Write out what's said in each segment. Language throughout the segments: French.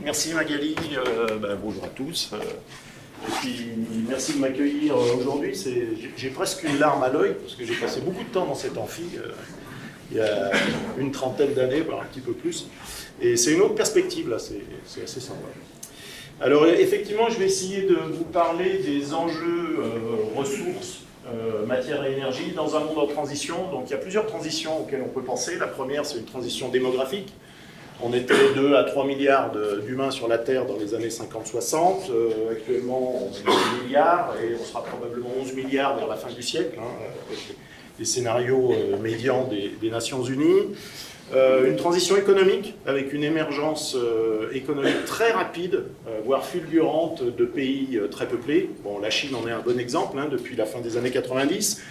Merci Magali, bonjour à tous. Et puis merci de m'accueillir aujourd'hui. J'ai presque une larme à l'œil parce que j'ai passé beaucoup de temps dans cet amphi il y a une trentaine d'années, voire un petit peu plus. Et c'est une autre perspective là, c'est assez sympa. Alors effectivement, je vais essayer de vous parler des enjeux ressources, matière et énergie dans un monde en transition. Donc il y a plusieurs transitions auxquelles on peut penser. La première, c'est une transition démographique. On était 2 à 3 milliards d'humains sur la Terre dans les années 50-60. Actuellement, on est 10 milliards et on sera probablement 11 milliards vers la fin du siècle, avec les scénarios médians des Nations Unies. Une transition économique avec une émergence économique très rapide, voire fulgurante, de pays très peuplés. Bon, la Chine en est un bon exemple, depuis la fin des années 90.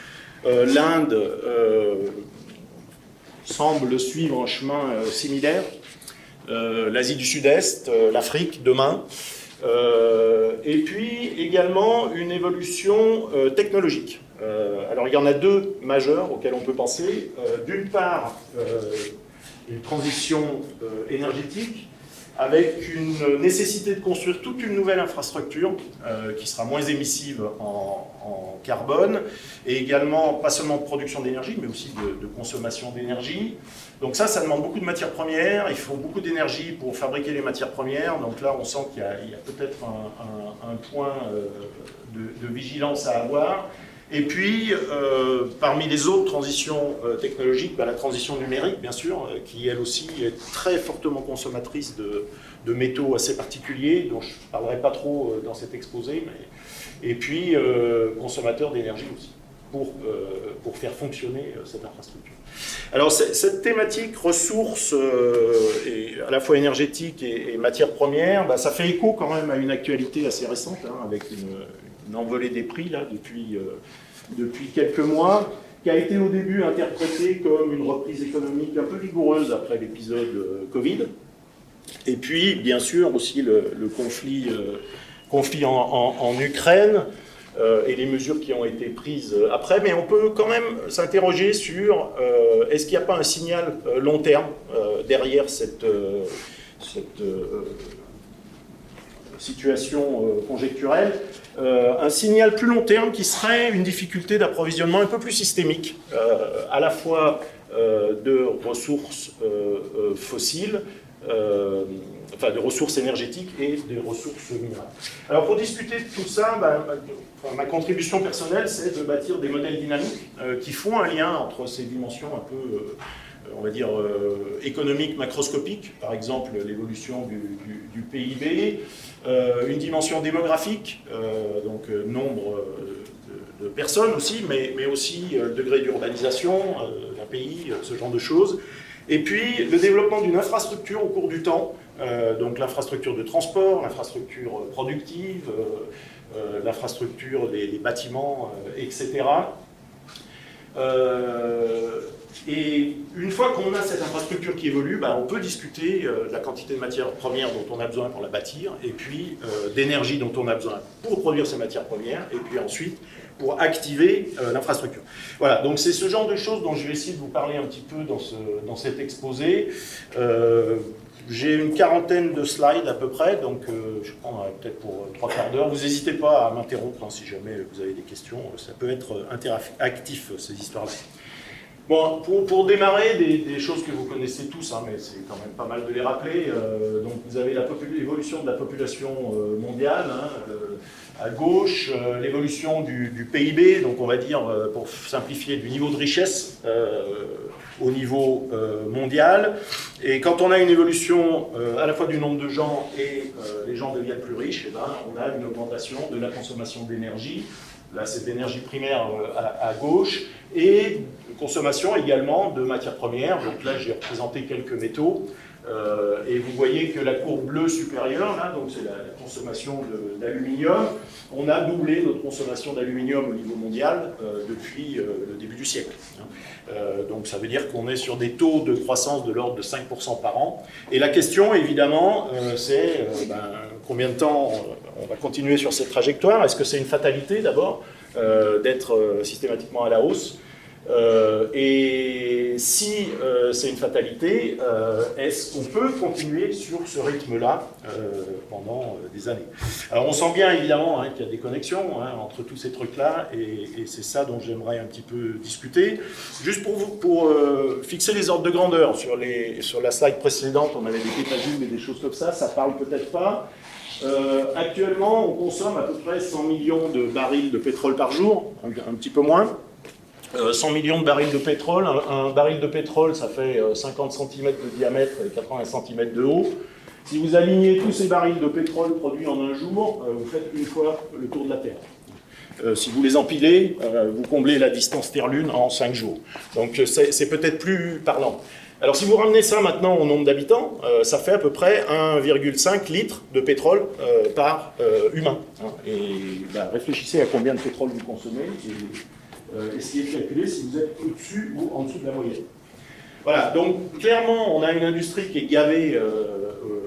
L'Inde semble suivre un chemin similaire. L'Asie du Sud-Est, l'Afrique demain, et puis également une évolution technologique. Alors il y en a deux majeures auxquelles on peut penser. D'une part, une transition énergétique avec une nécessité de construire toute une nouvelle infrastructure qui sera moins émissive en carbone, et également pas seulement de production d'énergie, mais aussi de consommation d'énergie. Donc ça demande beaucoup de matières premières, il faut beaucoup d'énergie pour fabriquer les matières premières, donc là on sent qu'il y a peut-être un point de vigilance à avoir. Et puis, parmi les autres transitions technologiques, la transition numérique, bien sûr, qui elle aussi est très fortement consommatrice de métaux assez particuliers, dont je ne parlerai pas trop dans cet exposé, et puis consommateur d'énergie aussi, pour faire fonctionner cette infrastructure. Alors, cette thématique ressources, à la fois énergétiques et matières premières, ça fait écho quand même à une actualité assez récente, avec une envolée des prix là, depuis quelques mois, qui a été au début interprétée comme une reprise économique un peu vigoureuse après l'épisode Covid. Et puis, bien sûr, aussi le conflit en Ukraine et les mesures qui ont été prises après. Mais on peut quand même s'interroger sur est-ce qu'il n'y a pas un signal long terme derrière cette situation conjecturelle, un signal plus long terme qui serait une difficulté d'approvisionnement un peu plus systémique, à la fois de ressources fossiles, de ressources énergétiques et de ressources minérales. Alors pour discuter de tout ça, ma contribution personnelle, c'est de bâtir des modèles dynamiques qui font un lien entre ces dimensions un peu on va dire, économique macroscopique, par exemple l'évolution du PIB, une dimension démographique, donc nombre de personnes aussi, mais aussi degré d'urbanisation d'un pays, ce genre de choses. Et puis le développement d'une infrastructure au cours du temps, donc l'infrastructure de transport, l'infrastructure productive, l'infrastructure des bâtiments, etc. Et une fois qu'on a cette infrastructure qui évolue, on peut discuter de la quantité de matières premières dont on a besoin pour la bâtir, et puis d'énergie dont on a besoin pour produire ces matières premières, et puis ensuite pour activer l'infrastructure. Voilà, donc c'est ce genre de choses dont je vais essayer de vous parler un petit peu dans cet exposé. J'ai une quarantaine de slides à peu près, donc je prends peut-être pour 3/4 d'heure. Vous n'hésitez pas à m'interrompre si jamais vous avez des questions, ça peut être interactif ces histoires-là. Bon, pour démarrer, des choses que vous connaissez tous, mais c'est quand même pas mal de les rappeler. Donc vous avez l'évolution de la population mondiale, à gauche, l'évolution du PIB, donc on va dire, pour simplifier, du niveau de richesse au niveau mondial. Et quand on a une évolution à la fois du nombre de gens et les gens deviennent plus riches, on a une augmentation de la consommation d'énergie. Là, c'est de l'énergie primaire à gauche, et consommation également de matières premières. Donc là, j'ai représenté quelques métaux. Et vous voyez que la courbe bleue supérieure, là, donc c'est la consommation d'aluminium. On a doublé notre consommation d'aluminium au niveau mondial depuis le début du siècle. Donc ça veut dire qu'on est sur des taux de croissance de l'ordre de 5% par an. Et la question, évidemment, c'est combien de temps on va continuer sur cette trajectoire? Est-ce que c'est une fatalité, d'abord, d'être systématiquement à la hausse? Et si c'est une fatalité, est-ce qu'on peut continuer sur ce rythme-là pendant des années? Alors on sent bien évidemment qu'il y a des connexions entre tous ces trucs-là, et c'est ça dont j'aimerais un petit peu discuter. Juste pour fixer les ordres de grandeur, sur la slide précédente, on avait des pétajoules et des choses comme ça parle peut-être pas. Actuellement, on consomme à peu près 100 millions de barils de pétrole par jour, un petit peu moins. 100 millions de barils de pétrole. Un baril de pétrole, ça fait 50 cm de diamètre et 80 cm de haut. Si vous alignez tous ces barils de pétrole produits en un jour, vous faites une fois le tour de la Terre. Si vous les empilez, vous comblez la distance Terre-Lune en 5 jours. Donc c'est peut-être plus parlant. Alors si vous ramenez ça maintenant au nombre d'habitants, ça fait à peu près 1,5 litre de pétrole par humain. Et réfléchissez à combien de pétrole vous consommez et essayez de calculer si vous êtes au-dessus ou en dessous de la moyenne. Voilà, donc clairement on a une industrie qui est gavée,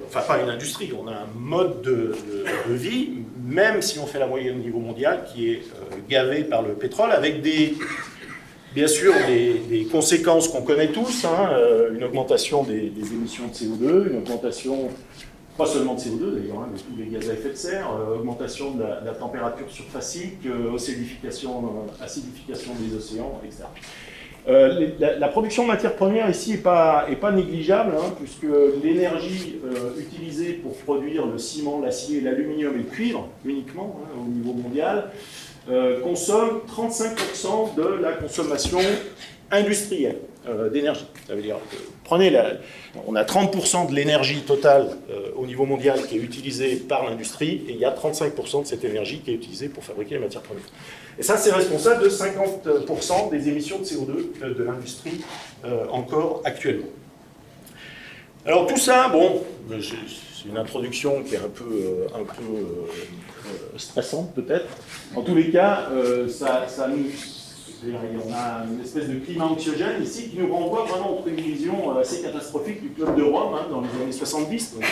enfin pas une industrie, on a un mode de vie, même si on fait la moyenne au niveau mondial, qui est gavé par le pétrole, avec bien sûr des conséquences qu'on connaît tous, une augmentation des émissions de CO2, une augmentation, pas seulement de CO2 d'ailleurs, de tous les gaz à effet de serre, augmentation de la température surfacique, acidification des océans, etc. La production de matières premières ici n'est pas négligeable, puisque l'énergie utilisée pour produire le ciment, l'acier, l'aluminium et le cuivre, uniquement au niveau mondial, consomme 35% de la consommation industrielle d'énergie. Ça veut dire que on a 30% de l'énergie totale au niveau mondial qui est utilisée par l'industrie, et il y a 35% de cette énergie qui est utilisée pour fabriquer les matières premières. Et ça, c'est responsable de 50% des émissions de CO2 de l'industrie encore actuellement. Alors tout ça, bon, c'est une introduction qui est un peu stressante peut-être. En tous les cas, on a une espèce de climat anxiogène ici qui nous renvoie vraiment aux prévisions assez catastrophiques du Club de Rome dans les années 70, donc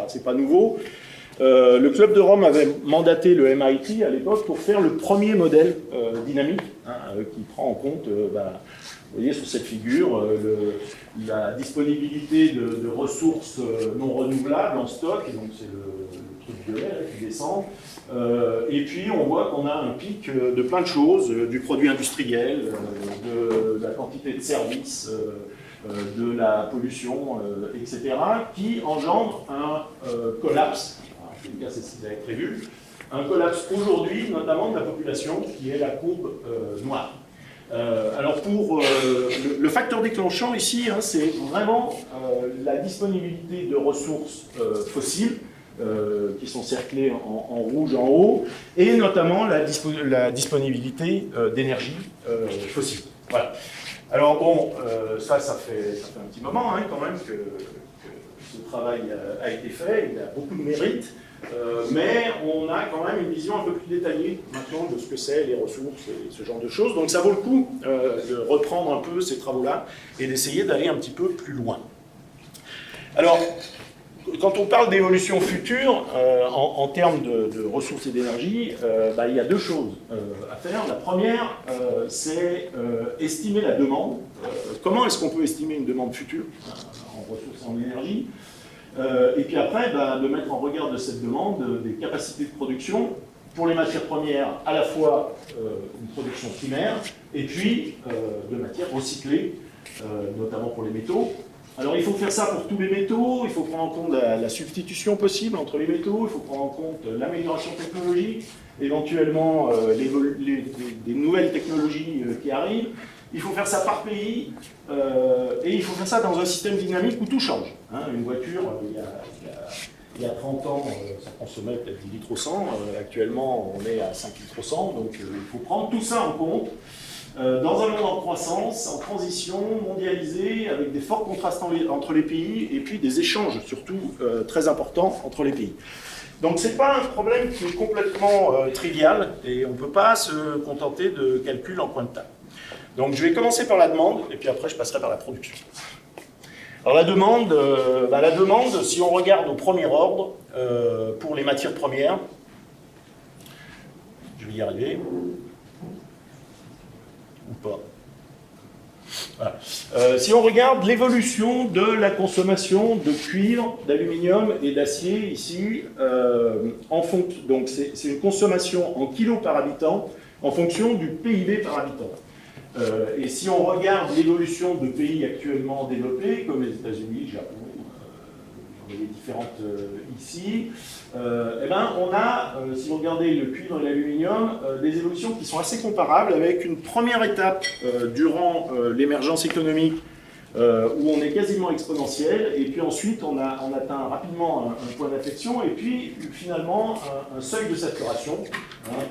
c'est pas nouveau. Le Club de Rome avait mandaté le MIT à l'époque pour faire le premier modèle dynamique qui prend en compte, vous voyez sur cette figure, la disponibilité de ressources non renouvelables en stock, et donc c'est le truc violet qui descend. Et puis on voit qu'on a un pic de plein de choses, du produit industriel, de la quantité de services, de la pollution, etc., qui engendre un collapse. En tout cas, c'est ce qu'ils avaient prévu. Un collapse aujourd'hui, notamment de la population, qui est la courbe noire. Alors pour le facteur déclenchant ici, c'est vraiment la disponibilité de ressources fossiles, qui sont cerclés en rouge en haut, et notamment la disponibilité d'énergie fossile. Voilà. Alors bon, ça fait un petit moment quand même que ce travail a été fait, il a beaucoup de mérite, mais on a quand même une vision un peu plus détaillée maintenant de ce que c'est les ressources et ce genre de choses. Donc ça vaut le coup de reprendre un peu ces travaux-là et d'essayer d'aller un petit peu plus loin. Alors, quand on parle d'évolution future, en termes de ressources et d'énergie, il y a deux choses à faire. La première, c'est estimer la demande. Comment est-ce qu'on peut estimer une demande future en ressources et en énergie? Et puis après, de mettre en regard de cette demande des capacités de production pour les matières premières, à la fois une production primaire, et puis de matières recyclées, notamment pour les métaux. Alors il faut faire ça pour tous les métaux, il faut prendre en compte la substitution possible entre les métaux, il faut prendre en compte l'amélioration technologique, éventuellement des nouvelles technologies qui arrivent. Il faut faire ça par pays, et il faut faire ça dans un système dynamique où tout change. Une voiture, il y a 30 ans, ça consommait peut-être 10 litres au 100, actuellement on est à 5 litres au 100, donc il faut prendre tout ça en compte. Dans un monde en croissance, en transition, mondialisé, avec des forts contrastes entre les pays, et puis des échanges surtout très importants entre les pays. Donc ce n'est pas un problème qui est complètement trivial, et on ne peut pas se contenter de calculs en point de table. Donc je vais commencer par la demande, et puis après je passerai par la production. Alors la demande, si on regarde au premier ordre, pour les matières premières, je vais y arriver, ou pas. Voilà. Si on regarde l'évolution de la consommation de cuivre, d'aluminium et d'acier ici, donc c'est une consommation en kilos par habitant en fonction du PIB par habitant. Et si on regarde l'évolution de pays actuellement développés, comme les États-Unis, Japon, les différentes ici, eh ben, on a, si vous regardez le cuivre et l'aluminium, des évolutions qui sont assez comparables avec une première étape durant l'émergence économique où on est quasiment exponentiel, et puis ensuite on atteint rapidement un point d'affection, et puis finalement un seuil de saturation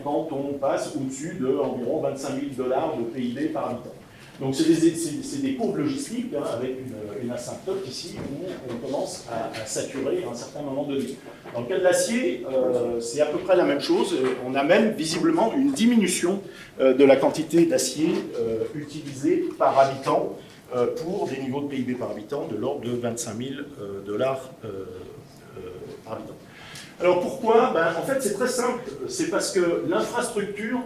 quand on passe au-dessus d'environ 25 000 $ de PIB par habitant. Donc c'est des courbes logistiques avec une asymptote ici où on commence à saturer à un certain moment donné. Dans le cas de l'acier, c'est à peu près la même chose. On a même visiblement une diminution de la quantité d'acier utilisée par habitant pour des niveaux de PIB par habitant de l'ordre de 25 000 $ par habitant. Alors pourquoi? En fait c'est très simple, c'est parce que l'infrastructure,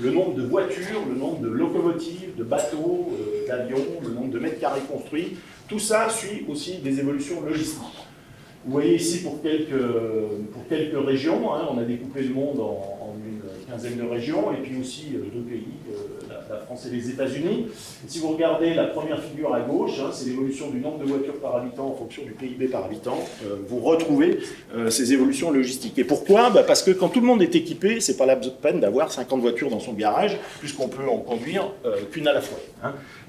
le nombre de voitures, le nombre de locomotives, de bateaux, d'avions, le nombre de mètres carrés construits, tout ça suit aussi des évolutions logistiques. Vous voyez ici pour quelques régions, on a découpé le monde en une quinzaine de régions, et puis aussi deux pays, la France et les États-Unis. Si vous regardez la première figure à gauche, c'est l'évolution du nombre de voitures par habitant en fonction du PIB par habitant, vous retrouvez ces évolutions logistiques. Et pourquoi? Parce que quand tout le monde est équipé, c'est pas la peine d'avoir 50 voitures dans son garage, puisqu'on peut en conduire qu'une à la fois.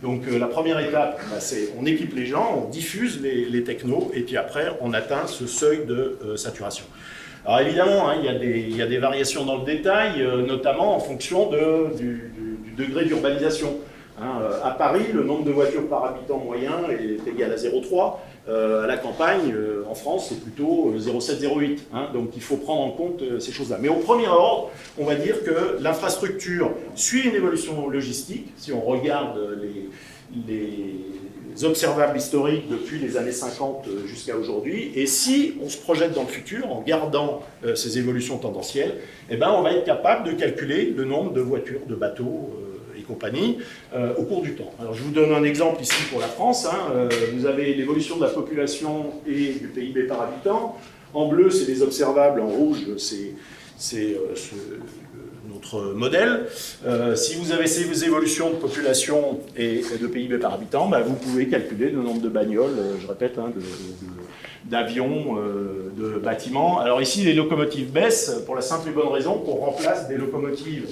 Donc la première étape, c'est on équipe les gens, on diffuse les technos, et puis après on atteint ce seuil de saturation. Alors évidemment, il y a des variations dans le détail, notamment en fonction du degré d'urbanisation. À Paris, le nombre de voitures par habitant moyen est égal à 0,3. À la campagne, en France, c'est plutôt 0,7, 0,8. Donc il faut prendre en compte ces choses-là. Mais au premier ordre, on va dire que l'infrastructure suit une évolution logistique. Si on regarde les observables historiques depuis les années 50 jusqu'à aujourd'hui, et si on se projette dans le futur en gardant ces évolutions tendancielles, eh ben, on va être capable de calculer le nombre de voitures, de bateaux et compagnie au cours du temps. Alors je vous donne un exemple ici pour la France. Vous avez l'évolution de la population et du PIB par habitant. En bleu, c'est les observables, en rouge, c'est notre modèle. Si vous avez ces évolutions de population et de PIB par habitant, vous pouvez calculer le nombre de bagnoles, je répète, d'avions, de bâtiments. Alors ici, les locomotives baissent pour la simple et bonne raison qu'on remplace des locomotives,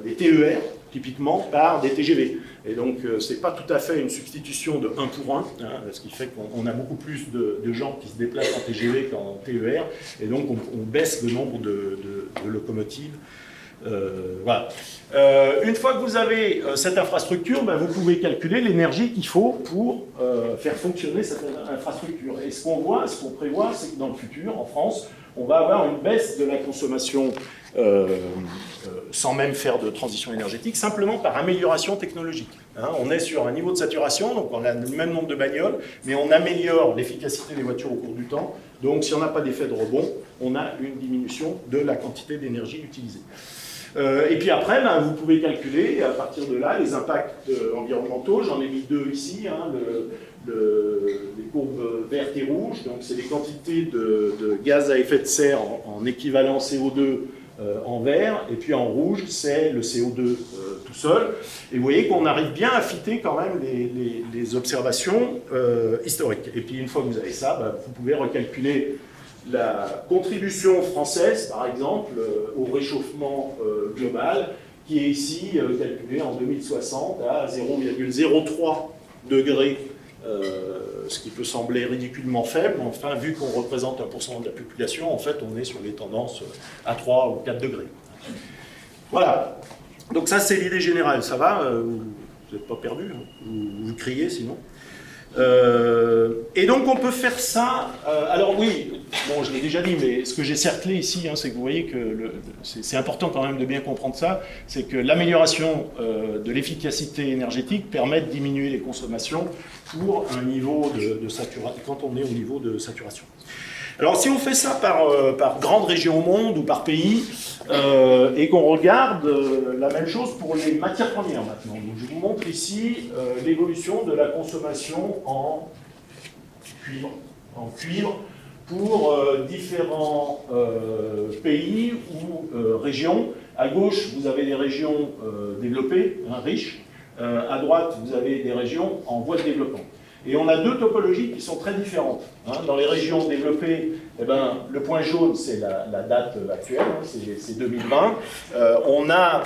des TER, typiquement, par des TGV. Et donc, ce n'est pas tout à fait une substitution de 1 pour 1, ce qui fait qu'on a beaucoup plus de gens qui se déplacent en TGV qu'en TER, et donc on baisse le nombre de locomotives. Voilà. Une fois que vous avez cette infrastructure, vous pouvez calculer l'énergie qu'il faut pour faire fonctionner cette infrastructure. Et ce qu'on prévoit, c'est que dans le futur, en France, on va avoir une baisse de la consommation sans même faire de transition énergétique, simplement par amélioration technologique. On est sur un niveau de saturation, donc on a le même nombre de bagnoles, mais on améliore l'efficacité des voitures au cours du temps. Donc si on n'a pas d'effet de rebond, on a une diminution de la quantité d'énergie utilisée. Et puis après, vous pouvez calculer à partir de là les impacts environnementaux. J'en ai mis deux ici, les courbes vertes et rouges. Donc c'est les quantités de gaz à effet de serre en équivalent CO2 en vert, et puis en rouge, c'est le CO2 tout seul. Et vous voyez qu'on arrive bien à fitter quand même les observations historiques. Et puis une fois que vous avez ça, vous pouvez recalculer la contribution française, par exemple, au réchauffement global, qui est ici calculée en 2060 à 0,03 degrés, ce qui peut sembler ridiculement faible, mais enfin, vu qu'on représente 1% de la population, en fait, on est sur les tendances à 3 ou 4 degrés. Voilà. Donc ça, c'est l'idée générale. Ça va? Vous n'êtes pas perdu? Vous criez sinon? Et donc on peut faire ça, alors oui, bon je l'ai déjà dit, mais ce que j'ai cerclé ici, c'est que vous voyez que c'est important quand même de bien comprendre ça, c'est que l'amélioration de l'efficacité énergétique permet de diminuer les consommations pour un niveau de saturation, quand on est au niveau de saturation. Alors si on fait ça par grande région au monde ou par pays, et qu'on regarde la même chose pour les matières premières maintenant. Donc, je vous montre ici l'évolution de la consommation en cuivre pour différents pays ou régions. À gauche, vous avez des régions développées, riches. À droite, vous avez des régions en voie de développement. Et on a deux topologies qui sont très différentes. Dans les régions développées, eh ben, le point jaune, c'est la date actuelle, c'est 2020. On a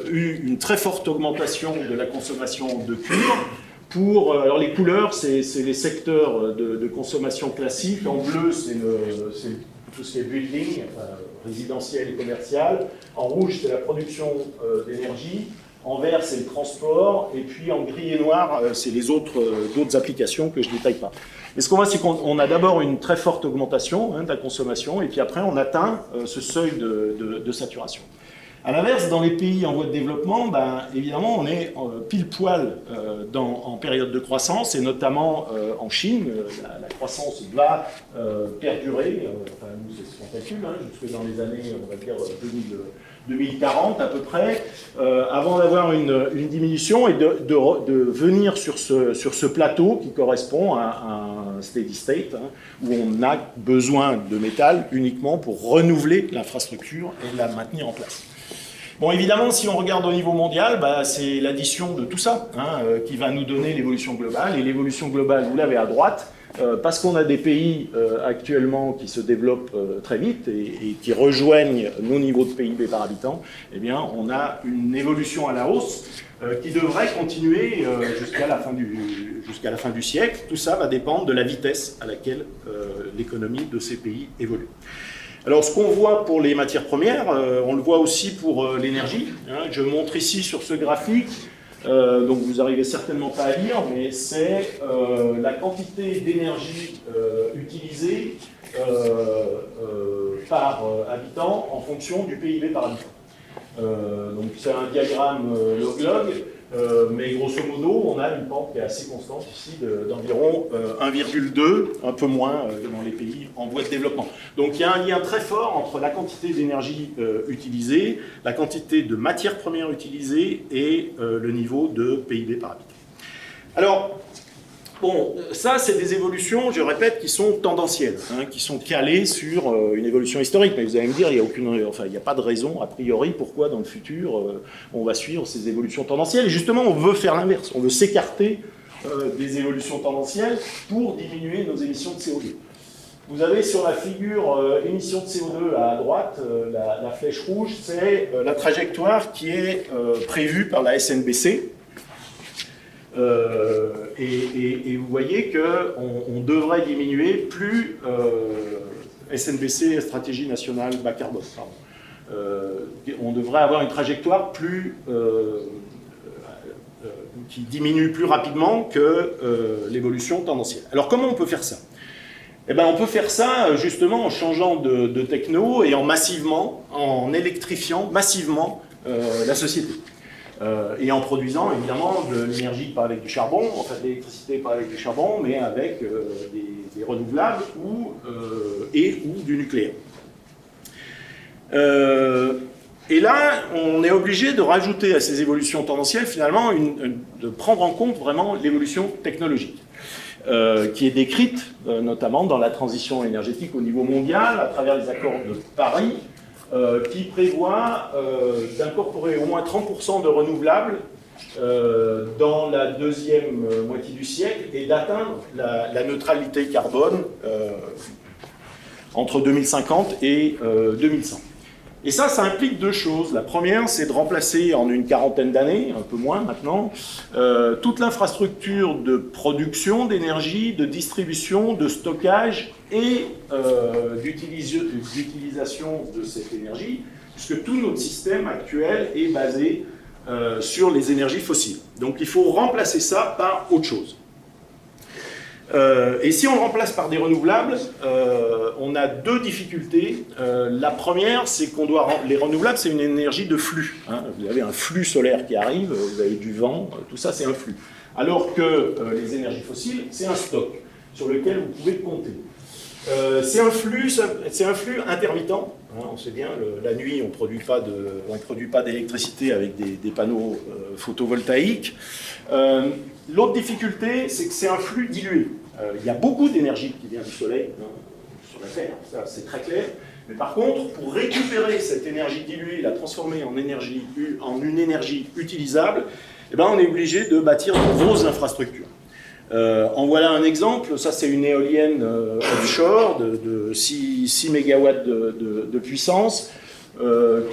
eu une très forte augmentation de la consommation de cuivre. Alors les couleurs, c'est les secteurs de consommation classique. En bleu, c'est tout ce qui est building, résidentiel et commercial. En rouge, c'est la production d'énergie. En vert, c'est le transport, et puis en gris et noir, c'est les d'autres applications que je ne détaille pas. Et ce qu'on voit, c'est qu'on a d'abord une très forte augmentation de la consommation, et puis après, on atteint ce seuil de saturation. À l'inverse, dans les pays en voie de développement, évidemment, on est pile poil en période de croissance, et notamment en Chine, la croissance va perdurer, enfin, nous, c'est ce qu'on calcule, jusque dans les années, on va dire, 2040 à peu près, avant d'avoir une diminution et de venir sur ce plateau qui correspond à un steady state, où on a besoin de métal uniquement pour renouveler l'infrastructure et la maintenir en place. Bon, évidemment, si on regarde au niveau mondial, c'est l'addition de tout ça qui va nous donner l'évolution globale. Et l'évolution globale, vous l'avez à droite, parce qu'on a des pays actuellement qui se développent très vite et qui rejoignent nos niveaux de PIB par habitant, eh bien, on a une évolution à la hausse qui devrait continuer jusqu'à la fin du siècle. Tout ça va dépendre de la vitesse à laquelle l'économie de ces pays évolue. Alors, ce qu'on voit pour les matières premières, on le voit aussi pour l'énergie. Je montre ici sur ce graphique, donc vous n'arrivez certainement pas à lire, mais c'est la quantité d'énergie utilisée par habitant en fonction du PIB par habitant. Donc c'est un diagramme log-log, mais grosso modo, on a une pente qui est assez constante ici d'environ 1,2, un peu moins dans les pays en voie de développement. Donc il y a un lien très fort entre la quantité d'énergie utilisée, la quantité de matières premières utilisées et le niveau de PIB par habitant. Alors, bon, ça, c'est des évolutions, je répète, qui sont tendancielles, qui sont calées sur une évolution historique. Mais vous allez me dire, il n'y a pas de raison, a priori, pourquoi dans le futur, on va suivre ces évolutions tendancielles. Et justement, on veut faire l'inverse. On veut s'écarter des évolutions tendancielles pour diminuer nos émissions de CO2. Vous avez sur la figure émissions de CO2 à droite, la flèche rouge, c'est la trajectoire qui est prévue par la SNBC. Et vous voyez qu'on devrait diminuer plus SNBC, Stratégie Nationale Bas Carbone, on devrait avoir une trajectoire qui diminue plus rapidement que l'évolution tendancielle. Alors comment on peut faire ça ? Eh bien, on peut faire ça justement en changeant de techno et en électrifiant massivement la société. Et en produisant évidemment de l'énergie pas avec du charbon, enfin de l'électricité pas avec du charbon, mais avec des renouvelables ou du nucléaire. Et là, on est obligé de rajouter à ces évolutions tendancielles finalement de prendre en compte vraiment l'évolution technologique, qui est décrite notamment dans la transition énergétique au niveau mondial à travers les accords de Paris, qui prévoit d'incorporer au moins 30% de renouvelables dans la deuxième moitié du siècle et d'atteindre la neutralité carbone entre 2050 et 2100. Et ça implique deux choses. La première, c'est de remplacer en une quarantaine d'années, un peu moins maintenant, toute l'infrastructure de production d'énergie, de distribution, de stockage et d'utilisation de cette énergie, puisque tout notre système actuel est basé sur les énergies fossiles. Donc il faut remplacer ça par autre chose. Et si on le remplace par des renouvelables, on a deux difficultés. La première, c'est qu'on doit... Les renouvelables, c'est une énergie de flux. Vous avez un flux solaire qui arrive, vous avez du vent, tout ça, c'est un flux. Alors que les énergies fossiles, c'est un stock sur lequel vous pouvez compter. C'est un flux intermittent. Hein, on sait bien, la nuit, on ne produit pas d'électricité avec des panneaux photovoltaïques. L'autre difficulté, c'est que c'est un flux dilué. Il y a beaucoup d'énergie qui vient du soleil, hein, sur la Terre, ça c'est très clair. Mais par contre, pour récupérer cette énergie diluée, la transformer en une énergie utilisable, eh ben, on est obligé de bâtir de grosses infrastructures. En voilà un exemple, ça c'est une éolienne offshore de 6 MW de puissance,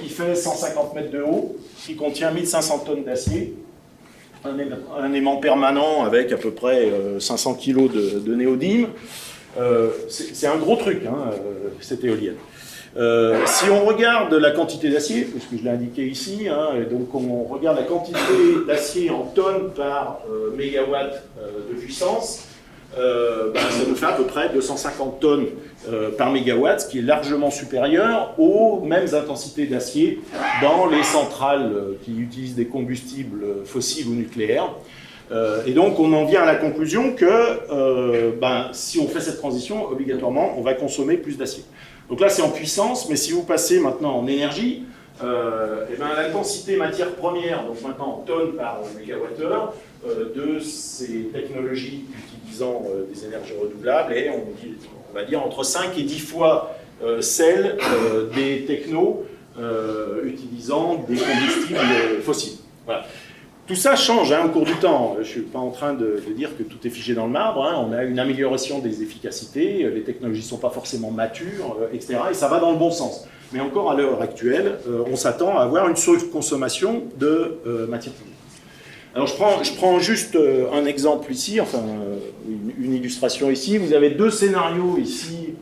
qui fait 150 mètres de haut, qui contient 1500 tonnes d'acier, un aimant permanent avec à peu près 500 kg de néodyme. C'est un gros truc, hein, cette éolienne. Si on regarde la quantité d'acier, puisque je l'ai indiqué ici, hein, et donc on regarde la quantité d'acier en tonnes par mégawatt de puissance, ça nous fait à peu près 250 tonnes par mégawatt, ce qui est largement supérieur aux mêmes intensités d'acier dans les centrales qui utilisent des combustibles fossiles ou nucléaires. Et donc on en vient à la conclusion que si on fait cette transition, obligatoirement, on va consommer plus d'acier. Donc là, c'est en puissance, mais si vous passez maintenant en énergie, l'intensité matière première, donc maintenant en tonnes par mégawattheure, de ces technologies utilisant des énergies renouvelables est, on va dire, entre 5 et 10 fois celle des technos utilisant des combustibles fossiles. Voilà. Tout ça change au cours du temps. Je ne suis pas en train de dire que tout est figé dans le marbre. Hein. On a une amélioration des efficacités, les technologies ne sont pas forcément matures, etc. Et ça va dans le bon sens. Mais encore à l'heure actuelle, on s'attend à avoir une surconsommation de matières premières. Alors je prends juste un exemple ici, enfin une illustration ici. Vous avez deux scénarios ici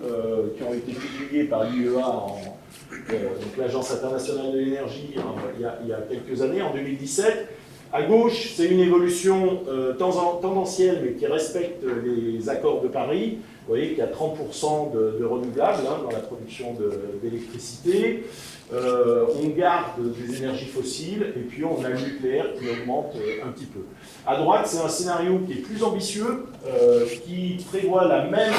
qui ont été publiés par l'IEA, donc l'Agence internationale de l'énergie, il y a quelques années, en 2017. À gauche, c'est une évolution tendancielle, mais qui respecte les accords de Paris. Vous voyez qu'il y a 30% de renouvelables dans la production d'électricité. On garde des énergies fossiles, et puis on a le nucléaire qui augmente un petit peu. À droite, c'est un scénario qui est plus ambitieux, qui prévoit la même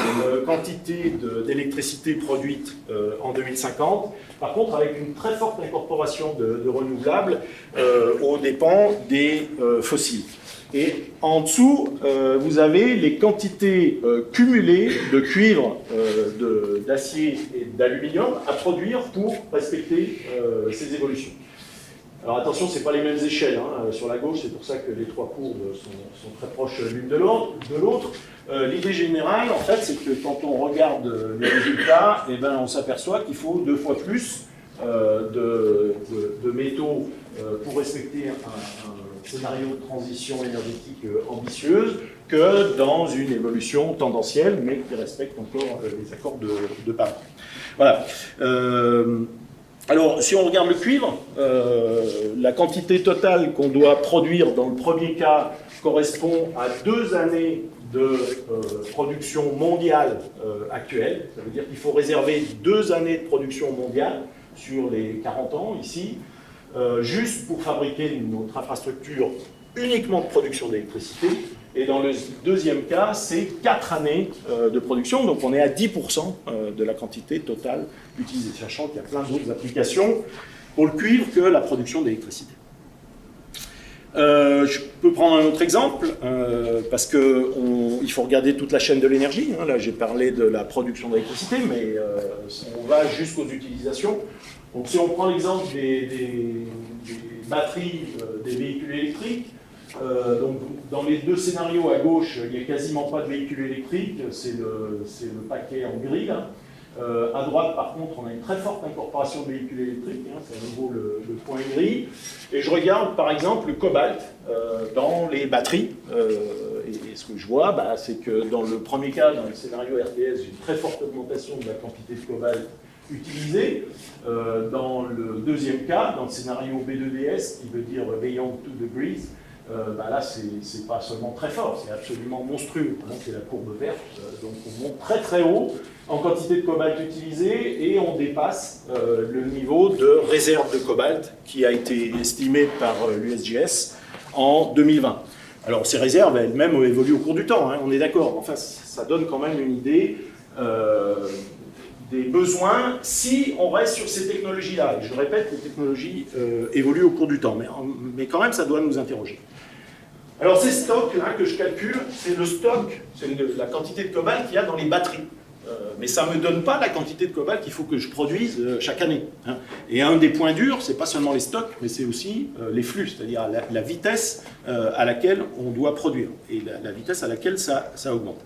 quantité d'électricité produite en 2050, par contre avec une très forte incorporation de renouvelables aux dépens des fossiles. Et en dessous, vous avez les quantités cumulées de cuivre, d'acier et d'aluminium à produire pour respecter ces évolutions. Alors attention, ce n'est pas les mêmes échelles. Hein. Sur la gauche, c'est pour ça que les trois courbes sont très proches l'une de l'autre. L'idée générale, en fait, c'est que quand on regarde les résultats, on s'aperçoit qu'il faut 2 fois plus de métaux pour respecter un scénario de transition énergétique ambitieuse que dans une évolution tendancielle, mais qui respecte encore les accords de Paris. Voilà. Alors, si on regarde le cuivre, la quantité totale qu'on doit produire dans le premier cas correspond à 2 années de production mondiale actuelle. Ça veut dire qu'il faut réserver 2 années de production mondiale sur les 40 ans ici, juste pour fabriquer notre infrastructure uniquement de production d'électricité. Et dans le deuxième cas, c'est 4 années de production, donc on est à 10% de la quantité totale utilisée, sachant qu'il y a plein d'autres applications pour le cuivre que la production d'électricité. Je peux prendre un autre exemple, parce qu'il faut regarder toute la chaîne de l'énergie. Hein. Là, j'ai parlé de la production d'électricité, mais on va jusqu'aux utilisations. Donc, si on prend l'exemple des batteries des véhicules électriques, donc, dans les 2 scénarios à gauche, il n'y a quasiment pas de véhicules électriques, c'est le paquet en gris. Là. À droite, par contre, on a une très forte incorporation de véhicules électriques, hein, c'est à nouveau le point gris. Et je regarde, par exemple, le cobalt dans les batteries. Et ce que je vois, c'est que dans le premier cas, dans le scénario RTS, j'ai une très forte augmentation de la quantité de cobalt utilisée. Dans le deuxième cas, dans le scénario B2DS, qui veut dire Beyond 2 degrees, là, c'est pas seulement très fort, c'est absolument monstrueux. C'est la courbe verte, donc on monte très très haut en quantité de cobalt utilisée et on dépasse le niveau de réserve de cobalt qui a été estimé par l'USGS en 2020. Alors ces réserves elles-mêmes évoluent au cours du temps, hein, on est d'accord, enfin ça donne quand même une idée des besoins si on reste sur ces technologies-là. Et je répète, les technologies évoluent au cours du temps, mais quand même, ça doit nous interroger. Alors ces stocks-là que je calcule, c'est le stock, c'est la quantité de cobalt qu'il y a dans les batteries. Mais ça ne me donne pas la quantité de cobalt qu'il faut que je produise chaque année. Hein. Et un des points durs, ce n'est pas seulement les stocks, mais c'est aussi les flux, c'est-à-dire la vitesse à laquelle on doit produire et la vitesse à laquelle ça augmente.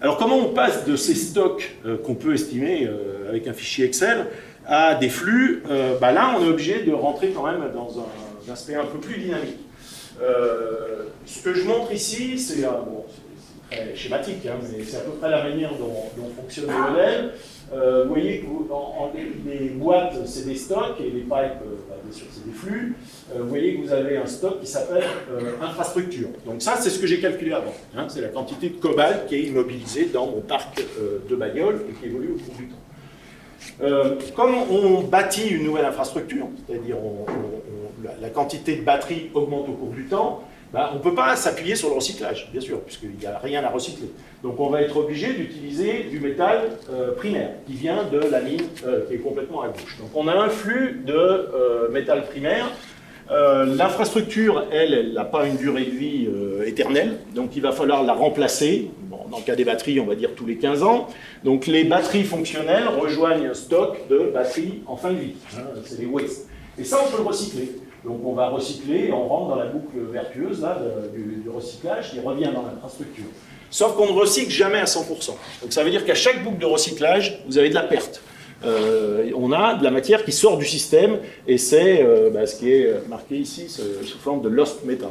Alors comment on passe de ces stocks qu'on peut estimer avec un fichier Excel à des flux? Là, on est obligé de rentrer quand même dans un aspect un peu plus dynamique. Ce que je montre ici, c'est très schématique, hein, mais c'est à peu près la manière dont fonctionnent les modèles. Vous voyez que les boîtes, c'est des stocks, et les pipes, bien sûr, c'est des flux. Vous voyez que vous avez un stock qui s'appelle infrastructure. Donc ça, c'est ce que j'ai calculé avant. Hein, c'est la quantité de cobalt qui est immobilisée dans mon parc de bagnoles et qui évolue au cours du temps. Comme on bâtit une nouvelle infrastructure, c'est-à-dire la quantité de batterie augmente au cours du temps, on ne peut pas s'appuyer sur le recyclage, bien sûr, puisqu'il n'y a rien à recycler. Donc on va être obligé d'utiliser du métal primaire, qui vient de la mine qui est complètement à gauche. Donc on a un flux de métal primaire. L'infrastructure, elle n'a pas une durée de vie éternelle, donc il va falloir la remplacer. Bon, dans le cas des batteries, on va dire tous les 15 ans. Donc les batteries fonctionnelles rejoignent un stock de batteries en fin de vie. Hein, c'est les waste. Et ça, on peut le recycler. Donc on va recycler, on rentre dans la boucle vertueuse là, du recyclage qui revient dans l'infrastructure. Sauf qu'on ne recycle jamais à 100%. Donc ça veut dire qu'à chaque boucle de recyclage, vous avez de la perte. On a de la matière qui sort du système, et c'est ce qui est marqué ici sous forme de lost metal.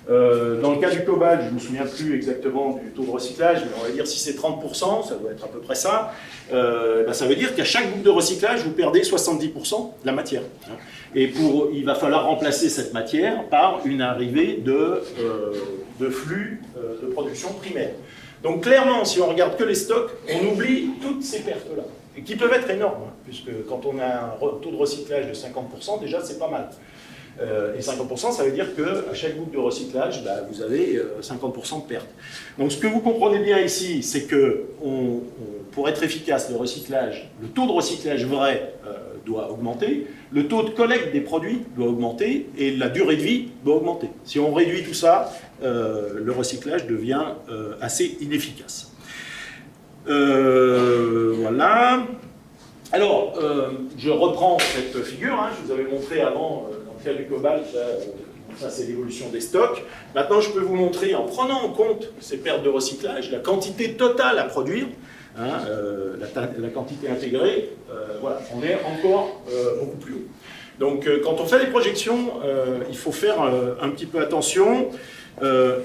Dans le cas du cobalt, je ne me souviens plus exactement du taux de recyclage, mais on va dire si c'est 30%, ça doit être à peu près ça, ça veut dire qu'à chaque boucle de recyclage, vous perdez 70% de la matière. Et il va falloir remplacer cette matière par une arrivée de flux de production primaire. Donc clairement, si on regarde que les stocks, on oublie toutes ces pertes-là, et qui peuvent être énormes, hein, puisque quand on a un taux de recyclage de 50%, déjà c'est pas mal. Et 50%, ça veut dire qu'à chaque boucle de recyclage, vous avez 50% de perte. Donc ce que vous comprenez bien ici, c'est que pour être efficace, le taux de recyclage vrai doit augmenter, le taux de collecte des produits doit augmenter, et la durée de vie doit augmenter. Si on réduit tout ça, le recyclage devient assez inefficace. Voilà. Alors, je reprends cette figure, hein, je vous avais montré avant, dans le cas du cobalt, ça c'est l'évolution des stocks. Maintenant, je peux vous montrer, en prenant en compte ces pertes de recyclage, la quantité totale à produire, hein, la quantité intégrée, voilà, on est encore beaucoup plus haut. Donc, quand on fait des projections, il faut faire un petit peu attention.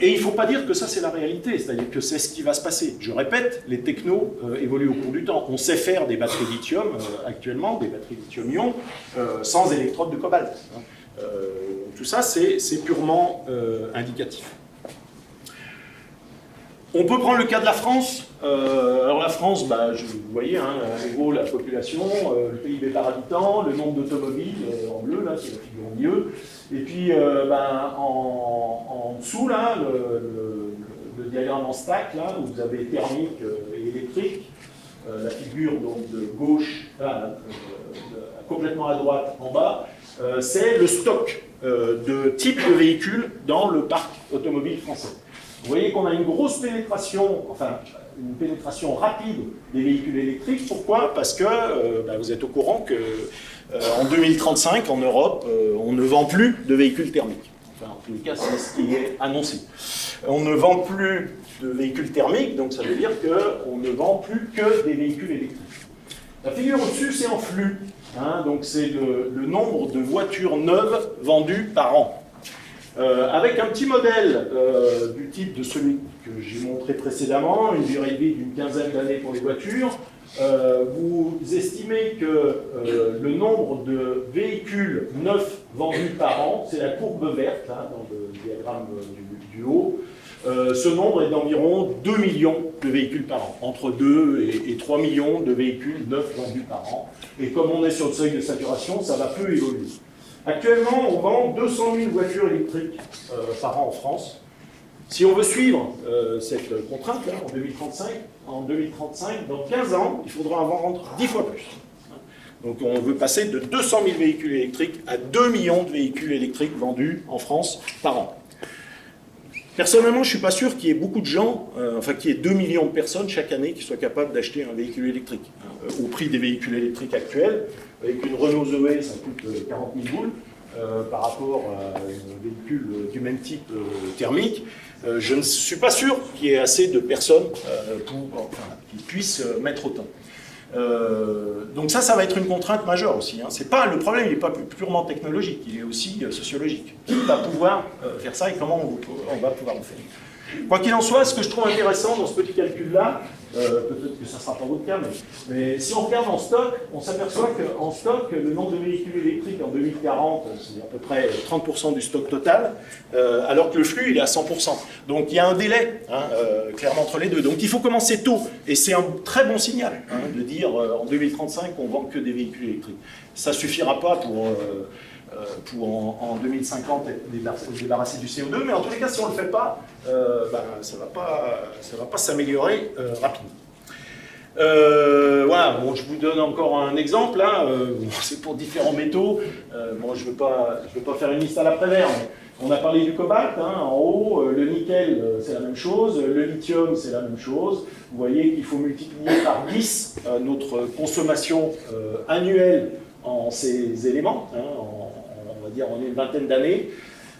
Et il ne faut pas dire que ça c'est la réalité, c'est-à-dire que c'est ce qui va se passer. Je répète, les technos évoluent au cours du temps. On sait faire des batteries lithium actuellement, des batteries lithium-ion, sans électrodes de cobalt. Tout ça c'est purement indicatif. On peut prendre le cas de la France. Alors la France, vous voyez, hein, en gros la population, le PIB par habitant, le nombre d'automobiles en bleu, là c'est la figure au milieu. Et puis en dessous, là, le diagramme en stack, là, où vous avez thermique et électrique, la figure donc, de gauche, complètement à droite en bas, c'est le stock de type de véhicules dans le parc automobile français. Vous voyez qu'on a une grosse pénétration, enfin une pénétration rapide des véhicules électriques. Pourquoi? Parce que vous êtes au courant que en 2035, en Europe, on ne vend plus de véhicules thermiques. Enfin, en tous les cas, c'est ce qui est annoncé. On ne vend plus de véhicules thermiques, donc ça veut dire qu'on ne vend plus que des véhicules électriques. La figure au-dessus, c'est en flux. Hein, donc c'est le nombre de voitures neuves vendues par an. Avec un petit modèle du type de celui que j'ai montré précédemment, une durée de vie d'une quinzaine d'années pour les voitures, vous estimez que le nombre de véhicules neufs vendus par an, c'est la courbe verte hein, dans le diagramme du haut, ce nombre est d'environ 2 millions de véhicules par an, entre 2 et 3 millions de véhicules neufs vendus par an. Et comme on est sur le seuil de saturation, ça va peu évoluer. Actuellement, on vend 200 000 voitures électriques par an en France. Si on veut suivre cette contrainte, là, en 2035, dans 15 ans, il faudra en vendre 10 fois plus. Donc on veut passer de 200 000 véhicules électriques à 2 millions de véhicules électriques vendus en France par an. Personnellement, je ne suis pas sûr qu'il y ait beaucoup de gens, qu'il y ait 2 millions de personnes chaque année qui soient capables d'acheter un véhicule électrique. Au prix des véhicules électriques actuels, avec une Renault Zoé, ça coûte 40 000 boules, par rapport à un véhicule du même type thermique. Je ne suis pas sûr qu'il y ait assez de personnes qui puissent mettre autant. Donc ça va être une contrainte majeure aussi. Hein. Le problème, il n'est pas purement technologique, il est aussi sociologique. Qui va pouvoir faire ça et comment on va pouvoir le faire? Quoi qu'il en soit, ce que je trouve intéressant dans ce petit calcul-là, peut-être que ça ne sera pas votre cas, mais si on regarde en stock, on s'aperçoit qu'en stock, le nombre de véhicules électriques en 2040, c'est à peu près 30% du stock total, alors que le flux, il est à 100%. Donc il y a un délai, clairement, entre les deux. Donc il faut commencer tôt, et c'est un très bon signal de dire en 2035 on ne vend que des véhicules électriques. Ça ne suffira pas pour en 2050 se débarrasser du CO2, mais en tous les cas, si on ne le fait pas, ça ne va pas s'améliorer rapidement. Voilà, bon, je vous donne encore un exemple, hein, c'est pour différents métaux. Je ne veux pas faire une liste à l'après-vert, mais on a parlé du cobalt, hein, en haut, le nickel, c'est la même chose, le lithium, c'est la même chose. Vous voyez qu'il faut multiplier par 10 notre consommation annuelle en ces éléments, hein, on va dire en une vingtaine d'années.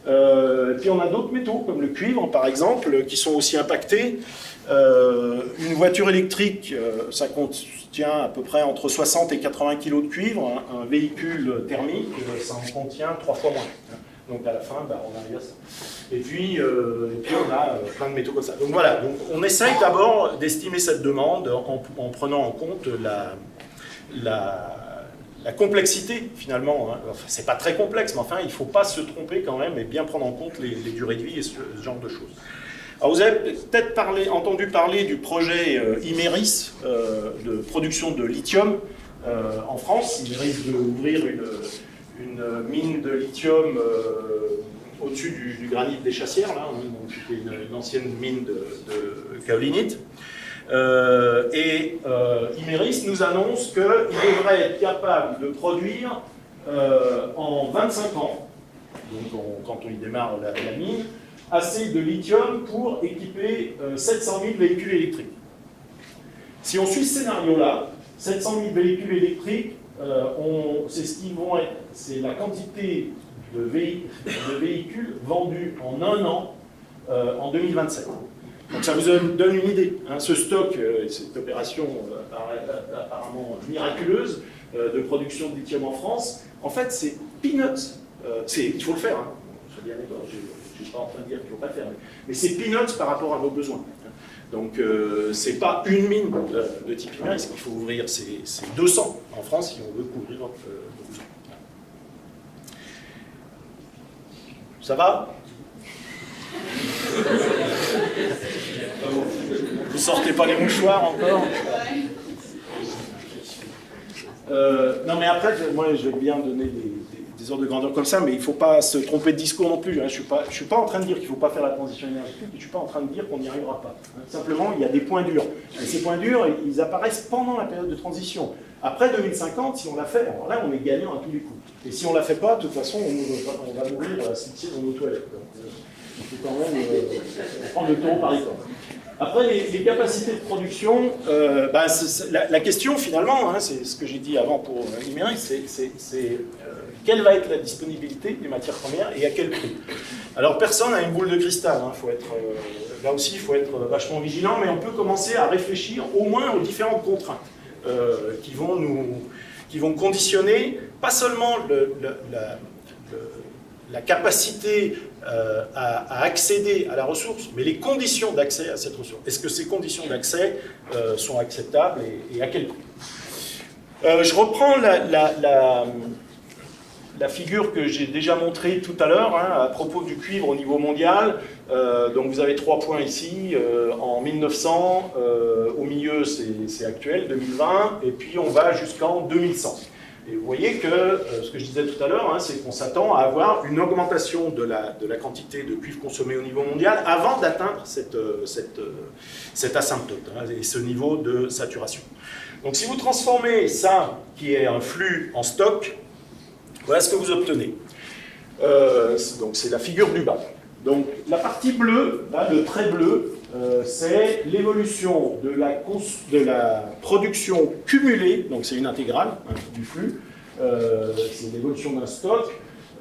Puis on a d'autres métaux, comme le cuivre par exemple, qui sont aussi impactés. Une voiture électrique, ça contient à peu près entre 60 et 80 kg de cuivre. Un véhicule thermique, ça en contient 3 fois moins. Donc à la fin, on arrive à ça. Et puis on a plein de métaux comme ça. Donc voilà, donc on essaye d'abord d'estimer cette demande en prenant en compte la complexité, finalement. Hein. Enfin, c'est pas très complexe, mais enfin, il ne faut pas se tromper quand même et bien prendre en compte les durées de vie et ce genre de choses. Alors, vous avez peut-être entendu parler du projet Imerys de production de lithium en France. Imerys veut ouvrir une mine de lithium au-dessus du granit des Chassières, là, hein, c'était une ancienne mine de kaolinite. Imerys nous annonce qu'il devrait être capable de produire en 25 ans, donc quand on y démarre la mine, assez de lithium pour équiper 700 000 véhicules électriques. Si on suit ce scénario-là, 700 000 véhicules électriques, c'est ce qu'ils vont être, c'est la quantité de véhicules vendus en un an en 2027. Donc ça vous donne une idée. Hein, ce stock, cette opération apparemment miraculeuse de production de lithium en France, en fait c'est peanuts. Il faut le faire, hein. Je suis bien d'accord, je ne suis pas en train de dire qu'il ne faut pas le faire, mais c'est peanuts par rapport à nos besoins. Donc c'est pas une mine de type Imerys qu'il faut ouvrir, c'est 200 en France si on veut couvrir nos besoins. Ça va? Vous sortez pas les mouchoirs encore? Non mais après, moi je vais bien donner des ordres de grandeur comme ça, mais il ne faut pas se tromper de discours non plus. Hein. Je suis pas en train de dire qu'il ne faut pas faire la transition énergétique, et je ne suis pas en train de dire qu'on n'y arrivera pas. Hein. Simplement, il y a des points durs. Et ces points durs, ils apparaissent pendant la période de transition. Après 2050, si on l'a fait, alors là on est gagnant à tous les coups. Et si on ne la fait pas, de toute façon, on va mourir asphyxié dans nos toilettes. Donc, il faut quand même prendre le taureau par les cornes. Après, les capacités de production, la question finalement, hein, c'est ce que j'ai dit avant pour Imerys, c'est quelle va être la disponibilité des matières premières et à quel prix. Alors personne n'a une boule de cristal, hein, là aussi il faut être vachement vigilant, mais on peut commencer à réfléchir au moins aux différentes contraintes qui vont conditionner pas seulement la capacité à accéder à la ressource, mais les conditions d'accès à cette ressource. Est-ce que ces conditions d'accès sont acceptables et à quel prix? Je reprends la figure que j'ai déjà montrée tout à l'heure, hein, à propos du cuivre au niveau mondial. Donc vous avez 3 points ici, en 1900, au milieu c'est actuel, 2020, et puis on va jusqu'en 2100. Et vous voyez que, ce que je disais tout à l'heure, hein, c'est qu'on s'attend à avoir une augmentation de la quantité de cuivre consommée au niveau mondial avant d'atteindre cette asymptote, hein, et ce niveau de saturation. Donc si vous transformez ça, qui est un flux, en stock, voilà ce que vous obtenez. Donc c'est la figure du bas. Donc la partie bleue, là, le trait bleu, c'est l'évolution de la production cumulée, donc c'est une intégrale, hein, du flux, c'est l'évolution d'un stock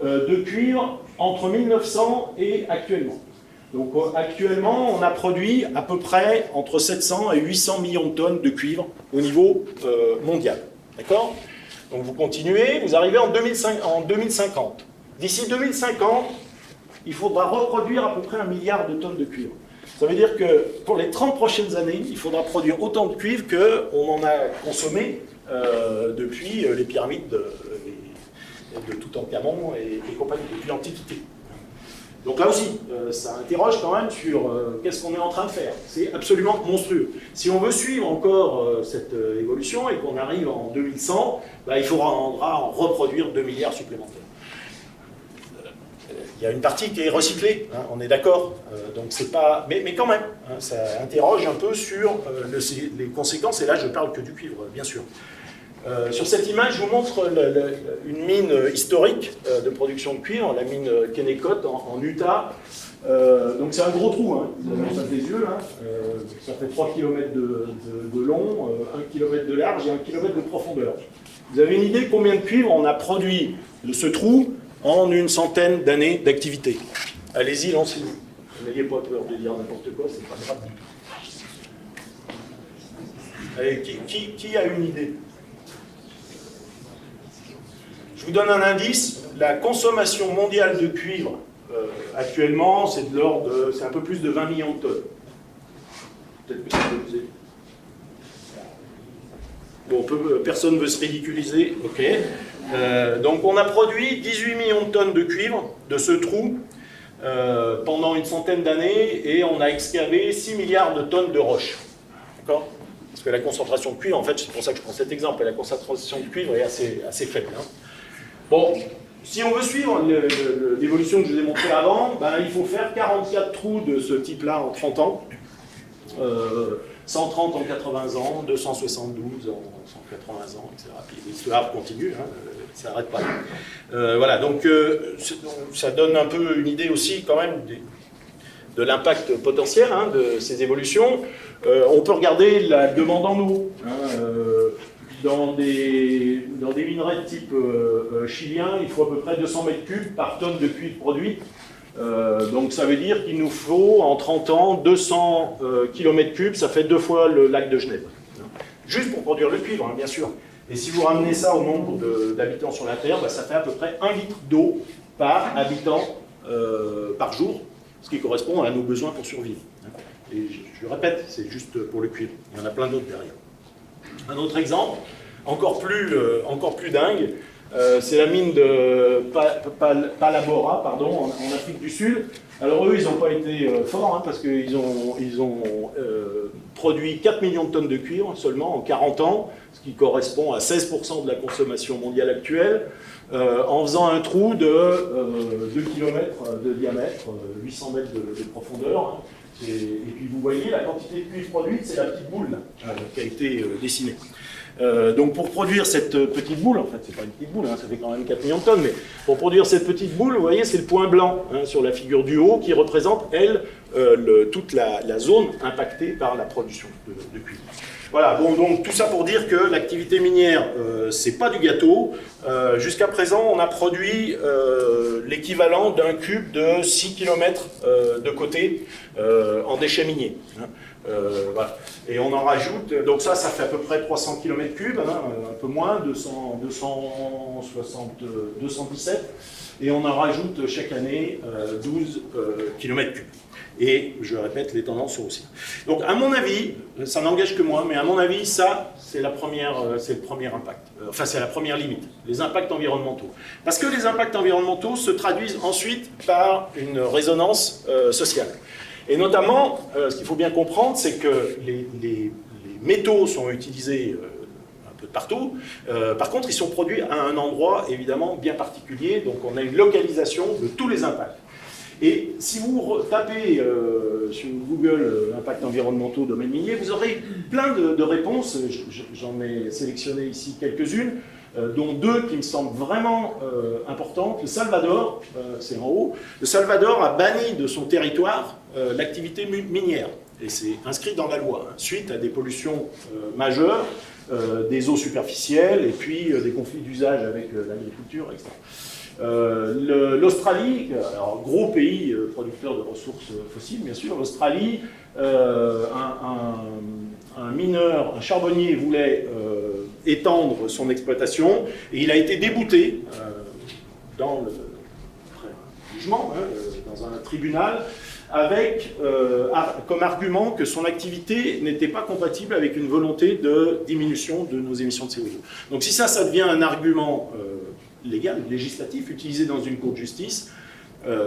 de cuivre entre 1900 et actuellement. Donc actuellement, on a produit à peu près entre 700 et 800 millions de tonnes de cuivre au niveau mondial. D'accord? Donc vous continuez, vous arrivez en 2050. D'ici 2050, il faudra reproduire à peu près 1 milliard de tonnes de cuivre. Ça veut dire que pour les 30 prochaines années, il faudra produire autant de cuivre qu'on en a consommé depuis les pyramides de Toutankhamon et compagnie, depuis l'Antiquité. Donc là aussi, ça interroge quand même sur qu'est-ce qu'on est en train de faire. C'est absolument monstrueux. Si on veut suivre encore cette évolution et qu'on arrive en 2100, bah, il faudra en reproduire 2 milliards supplémentaires. Il y a une partie qui est recyclée, hein, on est d'accord, donc c'est pas... mais quand même, hein, ça interroge un peu sur les conséquences, et là je parle que du cuivre, bien sûr. Sur cette image, je vous montre une mine historique de production de cuivre, la mine Kennecott en Utah. Donc c'est un gros trou, hein, vous avez en face des yeux, là. Ça fait 3 km de long, 1 km de large et 1 km de profondeur. Vous avez une idée combien de cuivre on a produit de ce trou en une centaine d'années d'activité? Allez-y, lancez-vous. N'ayez pas peur de dire n'importe quoi, c'est pas grave. Allez, qui a une idée? Je vous donne un indice. La consommation mondiale de cuivre actuellement, c'est de l'ordre de, c'est un peu plus de 20 millions de tonnes. Peut-être que ça peut vous aider. Bon, personne ne veut se ridiculiser, ok. Donc on a produit 18 millions de tonnes de cuivre de ce trou pendant une centaine d'années et on a excavé 6 milliards de tonnes de roches. D'accord? Parce que la concentration de cuivre, en fait, c'est pour ça que je prends cet exemple, la concentration de cuivre est assez faible. Hein. Bon, si on veut suivre l'évolution que je vous ai montrée avant, ben, il faut faire 44 trous de ce type-là en 30 ans. 130 en 80 ans, 272 en 180 ans, etc. Puis l'histoire continue, hein, ça n'arrête pas. Voilà, donc ça donne un peu une idée aussi quand même de l'impact potentiel, hein, de ces évolutions. On peut regarder la demande en eau. Hein, dans des minerais de type chilien, il faut à peu près 200 mètres cubes par tonne de cuivre produit. Donc ça veut dire qu'il nous faut en 30 ans 200 km3, ça fait 2 fois le lac de Genève. Juste pour produire le cuivre, hein, bien sûr. Et si vous ramenez ça au nombre d'habitants sur la Terre, bah, ça fait à peu près 1 litre d'eau par habitant par jour, ce qui correspond à nos besoins pour survivre. Et je répète, c'est juste pour le cuivre. Il y en a plein d'autres derrière. Un autre exemple, encore plus dingue, c'est la mine de Palabora, pardon, en Afrique du Sud. Alors eux, ils n'ont pas été forts, hein, parce qu'ils ont produit 4 millions de tonnes de cuivre seulement en 40 ans, ce qui correspond à 16% de la consommation mondiale actuelle, en faisant un trou de 2 km de diamètre, 800 mètres de profondeur. Hein. Et puis vous voyez, la quantité de cuivre produite, c'est la petite boule là, qui a été dessinée. Donc pour produire cette petite boule, en fait c'est pas une petite boule, hein, ça fait quand même 4 millions de tonnes, mais pour produire cette petite boule, vous voyez, c'est le point blanc hein, sur la figure du haut qui représente, elle, toute la zone impactée par la production de cuivre. Voilà, bon, donc tout ça pour dire que l'activité minière, c'est pas du gâteau. Jusqu'à présent, on a produit l'équivalent d'un cube de 6 km de côté en déchets miniers. Hein. Voilà. Et on en rajoute, donc ça fait à peu près 300 km3, hein, un peu moins, 217, et on en rajoute chaque année 12 km3. Et je répète, les tendances sont aussi. Donc à mon avis, ça n'engage que moi, mais à mon avis, ça, c'est le premier impact. Enfin, c'est la première limite, les impacts environnementaux. Parce que les impacts environnementaux se traduisent ensuite par une résonance sociale. Et notamment, ce qu'il faut bien comprendre, c'est que les métaux sont utilisés un peu partout. Par contre, ils sont produits à un endroit évidemment bien particulier, donc on a une localisation de tous les impacts. Et si vous tapez sur Google impact environnementaux domaine minier, vous aurez plein de réponses. J'en ai sélectionné ici quelques-unes, dont deux qui me semblent vraiment importantes. Le Salvador, c'est en haut, le Salvador a banni de son territoire l'activité minière. Et c'est inscrit dans la loi, hein, suite à des pollutions majeures, des eaux superficielles et puis des conflits d'usage avec l'agriculture, etc. L'Australie, alors gros pays producteur de ressources fossiles, bien sûr, l'Australie, un mineur, un charbonnier voulait étendre son exploitation et il a été débouté dans le jugement, hein, dans un tribunal, avec comme argument que son activité n'était pas compatible avec une volonté de diminution de nos émissions de CO2. Donc si ça devient un argument légal, législatif, utilisé dans une cour de justice,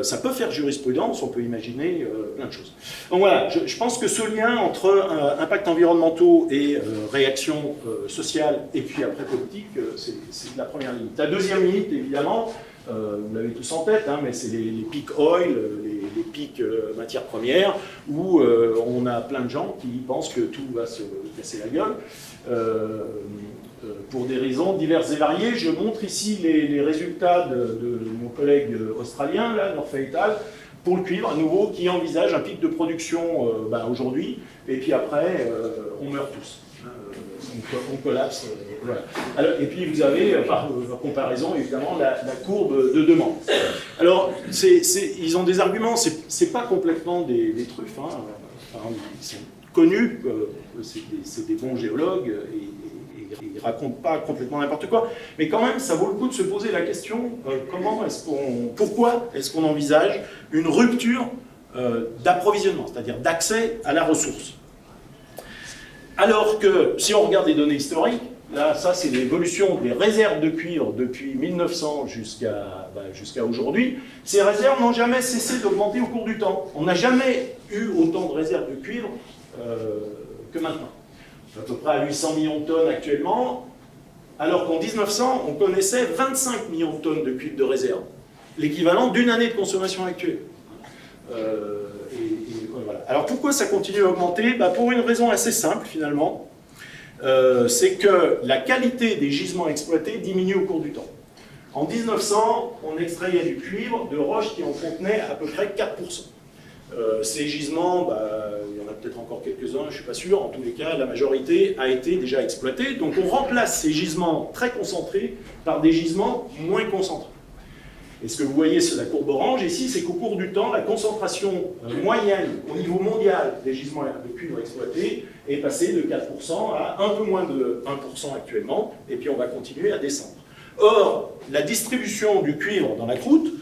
ça peut faire jurisprudence, on peut imaginer plein de choses. Donc voilà, je pense que ce lien entre impact environnementaux et réaction sociale, et puis après politique, c'est la première limite. La deuxième limite, évidemment, vous l'avez tous en tête, hein, mais c'est les peak oil, les pics matières premières, où on a plein de gens qui pensent que tout va se casser la gueule. Pour des raisons diverses et variées. Je montre ici les résultats de mon collègue australien, là, North Fatal, pour le cuivre, à nouveau, qui envisage un pic de production aujourd'hui, et puis après, on meurt tous. On collapse. Voilà. Alors, et puis vous avez, par comparaison, évidemment, la courbe de demande. Alors, ils ont des arguments, c'est pas complètement des truffes, hein. Enfin, ils sont connus, c'est des bons géologues, et ils ne racontent pas complètement n'importe quoi, mais quand même, ça vaut le coup de se poser la question, pourquoi est-ce qu'on envisage une rupture d'approvisionnement, c'est-à-dire d'accès à la ressource. Alors que, si on regarde les données historiques, là, ça c'est l'évolution des réserves de cuivre depuis 1900 jusqu'à aujourd'hui, ces réserves n'ont jamais cessé d'augmenter au cours du temps. On n'a jamais eu autant de réserves de cuivre que maintenant. À peu près à 800 millions de tonnes actuellement, alors qu'en 1900, on connaissait 25 millions de tonnes de cuivre de réserve, l'équivalent d'une année de consommation actuelle. Voilà. Alors pourquoi ça continue à augmenter? Pour une raison assez simple finalement, c'est que la qualité des gisements exploités diminue au cours du temps. En 1900, on extrayait du cuivre de roches qui en contenaient à peu près 4%. Ces gisements, il y en a peut-être encore quelques-uns, je ne suis pas sûr, en tous les cas, la majorité a été déjà exploitée. Donc on remplace ces gisements très concentrés par des gisements moins concentrés. Et ce que vous voyez sur la courbe orange ici, c'est qu'au cours du temps, la concentration moyenne au niveau mondial des gisements de cuivre exploités est passée de 4% à un peu moins de 1% actuellement, et puis on va continuer à descendre. Or, la distribution du cuivre dans la croûte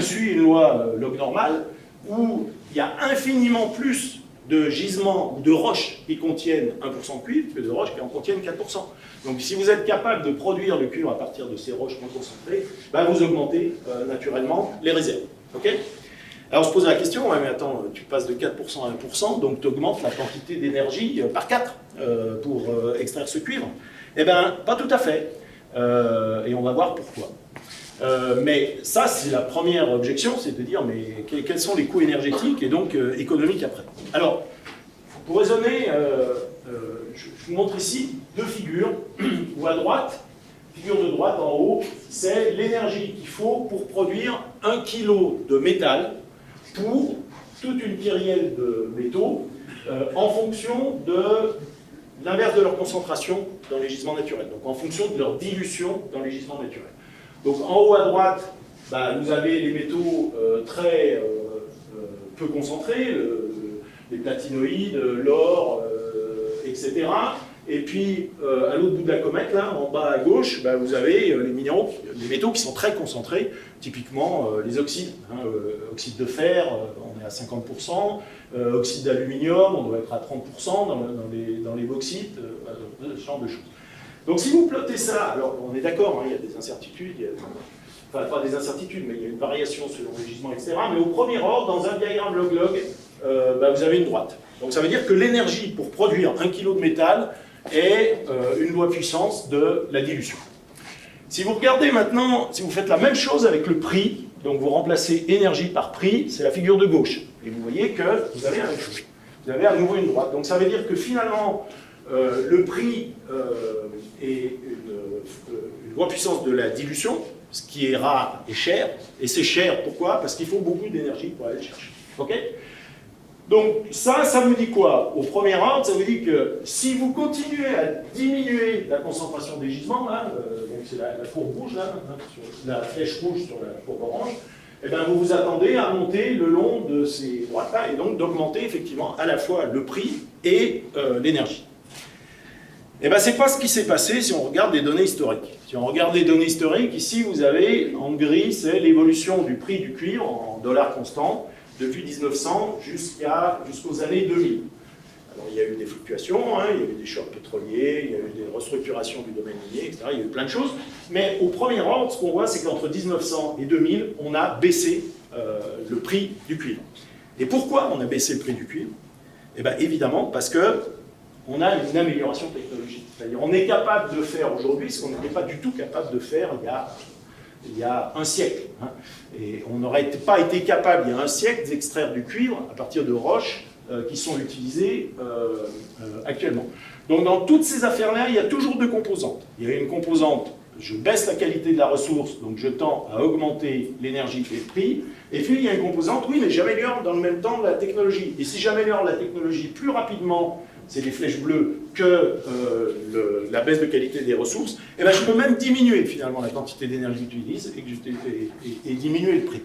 suit une loi log normale, où il y a infiniment plus de gisements ou de roches qui contiennent 1% de cuivre que de roches qui en contiennent 4%. Donc si vous êtes capable de produire le cuivre à partir de ces roches non concentrées, vous augmentez naturellement les réserves. Okay, alors on se pose la question, ouais, mais attends, tu passes de 4% à 1%, donc tu augmentes la quantité d'énergie par 4 pour extraire ce cuivre. Eh bien, pas tout à fait. Et on va voir pourquoi. Mais ça, c'est la première objection, c'est de dire, mais quels sont les coûts énergétiques et donc économiques après. Alors, pour raisonner, je vous montre ici deux figures, où à droite, figure de droite en haut, c'est l'énergie qu'il faut pour produire 1 kg de métal pour toute une kyrielle de métaux en fonction de l'inverse de leur concentration dans les gisements naturels, donc en fonction de leur dilution dans les gisements naturels. Donc en haut à droite, vous avez les métaux très peu concentrés, les platinoïdes, l'or, etc. Et puis à l'autre bout de la comète, là, en bas à gauche, vous avez les minéraux, les métaux qui sont très concentrés, typiquement les oxydes. Oxyde de fer, on est à 50%, oxyde d'aluminium, on doit être à 30% dans les bauxites, ce genre de choses. Donc si vous plottez ça, alors on est d'accord, il y a des incertitudes, enfin pas des incertitudes, mais il y a une variation selon les gisements, etc. Mais au premier ordre, dans un diagramme log-log, vous avez une droite. Donc ça veut dire que l'énergie pour produire 1 kg de métal est une loi puissance de la dilution. Si vous regardez maintenant, si vous faites la même chose avec le prix, donc vous remplacez énergie par prix, c'est la figure de gauche. Et vous voyez que vous avez la même chose. Vous avez à nouveau une droite. Donc ça veut dire que finalement, le prix est une loi puissance de la dilution, ce qui est rare et cher. Et c'est cher, pourquoi? Parce qu'il faut beaucoup d'énergie pour aller le chercher. Ok? Donc ça vous dit quoi? Au premier ordre, ça vous dit que si vous continuez à diminuer la concentration des gisements, là, donc c'est la courbe rouge, là, sur la flèche rouge sur la courbe orange, eh bien, vous vous attendez à monter le long de ces droites-là, et donc d'augmenter effectivement à la fois le prix et l'énergie. Eh bien, c'est pas ce qui s'est passé si on regarde les données historiques. Si on regarde les données historiques, ici vous avez en gris, c'est l'évolution du prix du cuivre en dollars constants, depuis 1900 jusqu'aux années 2000. Alors, il y a eu des fluctuations, hein, il y a eu des chocs pétroliers, il y a eu des restructurations du domaine minier, etc. Il y a eu plein de choses. Mais au premier ordre, ce qu'on voit, c'est qu'entre 1900 et 2000, on a baissé le prix du cuivre. Et pourquoi on a baissé le prix du cuivre? Eh bien, évidemment, parce qu'on a une amélioration technologique. C'est-à-dire on est capable de faire aujourd'hui ce qu'on n'était pas du tout capable de faire il y a un siècle. Hein. Et on n'aurait pas été capable, il y a un siècle, d'extraire du cuivre à partir de roches qui sont utilisées actuellement. Donc dans toutes ces affaires-là, il y a toujours deux composantes. Il y a une composante, je baisse la qualité de la ressource, donc je tends à augmenter l'énergie et le prix. Et puis il y a une composante, oui, mais j'améliore dans le même temps la technologie. Et si j'améliore la technologie plus rapidement, c'est les flèches bleues, que la baisse de qualité des ressources, et bien je peux même diminuer finalement la quantité d'énergie que j'utilise et diminuer le prix.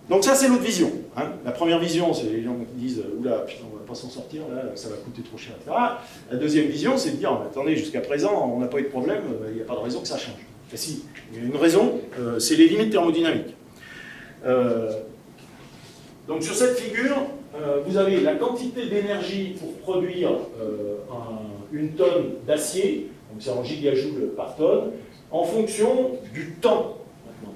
Donc ça c'est l'autre vision. Hein. La première vision, c'est les gens qui disent « Oula, putain, on ne va pas s'en sortir, là, ça va coûter trop cher, etc. » La deuxième vision, c'est de dire « Attendez, jusqu'à présent, on n'a pas eu de problème, il n'y a pas de raison que ça change. » Et si, il y a une raison, c'est les limites thermodynamiques. Donc sur cette figure, vous avez la quantité d'énergie pour produire une tonne d'acier, donc c'est en gigajoules par tonne, en fonction du temps,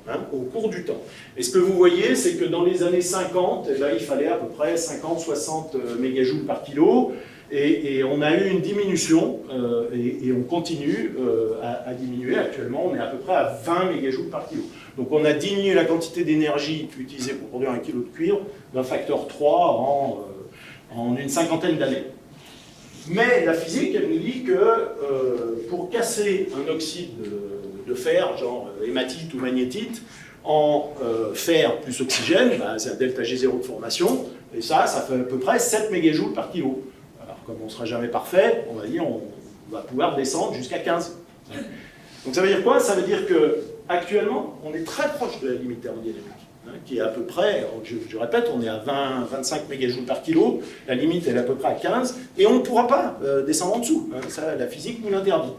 hein, au cours du temps. Et ce que vous voyez, c'est que dans les années 50, eh ben, il fallait à peu près 50-60 mégajoules par kilo, et on a eu une diminution, et on continue à diminuer. Actuellement, on est à peu près à 20 mégajoules par kilo. Donc on a diminué la quantité d'énergie utilisée pour produire 1 kilo de cuivre d'un facteur 3 en une cinquantaine d'années. Mais la physique, elle nous dit que pour casser un oxyde de fer, genre hématite ou magnétite, en fer plus oxygène, bah, c'est un delta G0 de formation, et ça fait à peu près 7 mégajoules par kilo. Alors comme on ne sera jamais parfait, on va dire on va pouvoir descendre jusqu'à 15. Donc ça veut dire quoi? Ça veut dire que actuellement, on est très proche de la limite thermodynamique, hein, qui est à peu près, je répète, on est à 20-25 mégajoules par kilo, la limite elle est à peu près à 15, et on ne pourra pas descendre en dessous, hein, ça, la physique nous l'interdit.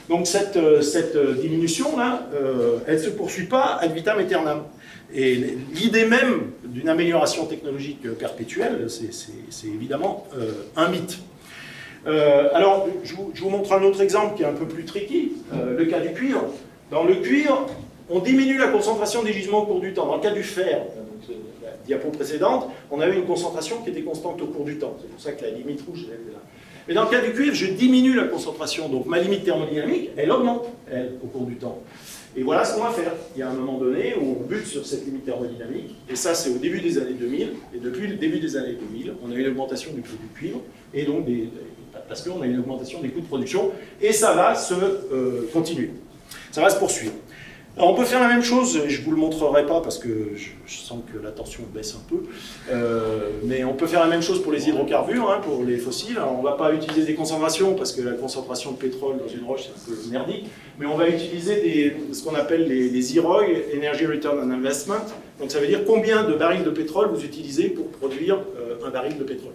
Donc cette diminution-là, elle ne se poursuit pas ad vitam aeternam. Et l'idée même d'une amélioration technologique perpétuelle, c'est évidemment un mythe. Alors, je vous montre un autre exemple qui est un peu plus tricky, le cas du cuivre. Dans le cuivre, on diminue la concentration des gisements au cours du temps. Dans le cas du fer, donc la diapo précédente, on avait une concentration qui était constante au cours du temps. C'est pour ça que la limite rouge, elle est là. Mais dans le cas du cuivre, je diminue la concentration. Donc ma limite thermodynamique, elle augmente, elle, au cours du temps. Et voilà ce qu'on va faire. Il y a un moment donné où on bute sur cette limite thermodynamique. Et ça, c'est au début des années 2000. Et depuis le début des années 2000, on a eu une augmentation du prix du cuivre. Et donc, parce qu'on a une augmentation des coûts de production. Et ça va se continuer. Ça va se poursuivre. Alors on peut faire la même chose, je ne vous le montrerai pas parce que je sens que la tension baisse un peu, mais on peut faire la même chose pour les hydrocarbures, hein, pour les fossiles. Alors, on ne va pas utiliser des concentrations parce que la concentration de pétrole dans une roche c'est un peu merdique, mais on va utiliser ce qu'on appelle les EROI, Energy Return on Investment. Donc ça veut dire combien de barils de pétrole vous utilisez pour produire un baril de pétrole.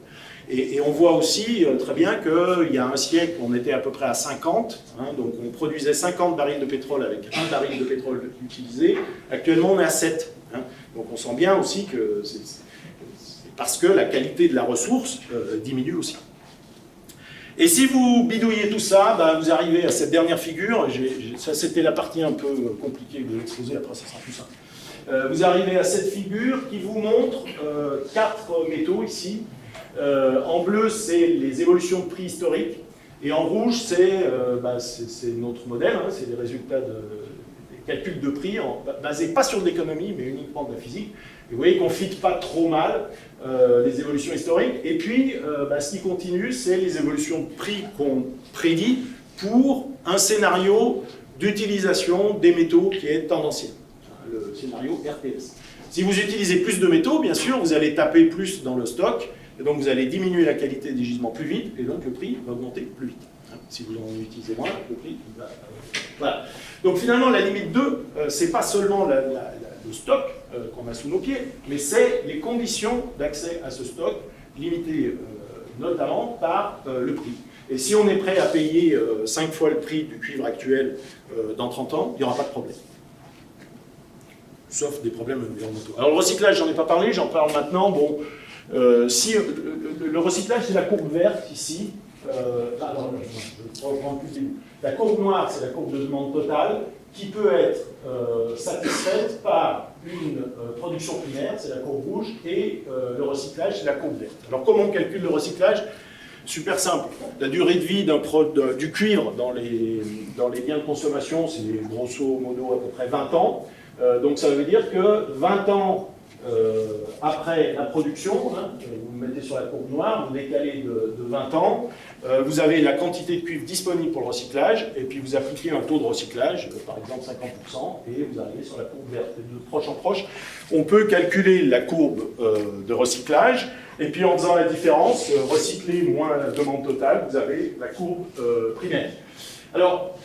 Et on voit aussi très bien qu'il y a un siècle, on était à peu près à 50, hein, donc on produisait 50 barils de pétrole avec un baril de pétrole utilisé. Actuellement, on est à 7. Hein, donc on sent bien aussi que c'est parce que la qualité de la ressource diminue aussi. Et si vous bidouillez tout ça, bah, vous arrivez à cette dernière figure. Ça, c'était la partie un peu compliquée de l'exposer, après ça sera plus simple. Vous arrivez à cette figure qui vous montre 4 métaux ici. En bleu, c'est les évolutions de prix historiques. Et en rouge, c'est notre modèle, hein, c'est les résultats des calculs de prix basés pas sur de l'économie, mais uniquement de la physique. Et vous voyez qu'on ne fit pas trop mal les évolutions historiques. Et puis, ce qui continue, c'est les évolutions de prix qu'on prédit pour un scénario d'utilisation des métaux qui est tendanciel, le scénario RTS. Si vous utilisez plus de métaux, bien sûr, vous allez taper plus dans le stock, et donc vous allez diminuer la qualité des gisements plus vite, et donc le prix va augmenter plus vite. Si vous en utilisez moins, le prix va... Voilà. Donc finalement, la limite 2, c'est pas seulement le stock qu'on a sous nos pieds, mais c'est les conditions d'accès à ce stock, limitées notamment par le prix. Et si on est prêt à payer 5 fois le prix du cuivre actuel dans 30 ans, il n'y aura pas de problème. Sauf des problèmes environnementaux. Alors le recyclage, j'en ai pas parlé, j'en parle maintenant. Bon, si le recyclage, c'est la courbe verte ici. La courbe noire, c'est la courbe de demande totale, qui peut être satisfaite par une production primaire, c'est la courbe rouge, et le recyclage, c'est la courbe verte. Alors comment on calcule le recyclage? Super simple. La durée de vie du cuivre dans les biens de consommation, c'est grosso modo à peu près 20 ans. Donc ça veut dire que 20 ans après la production, hein, vous mettez sur la courbe noire, vous décalez de 20 ans, vous avez la quantité de cuivre disponible pour le recyclage, et puis vous appliquez un taux de recyclage, par exemple 50%, et vous arrivez sur la courbe verte. Et de proche en proche, on peut calculer la courbe de recyclage, et puis en faisant la différence, recycler moins la demande totale, vous avez la courbe primaire. Alors,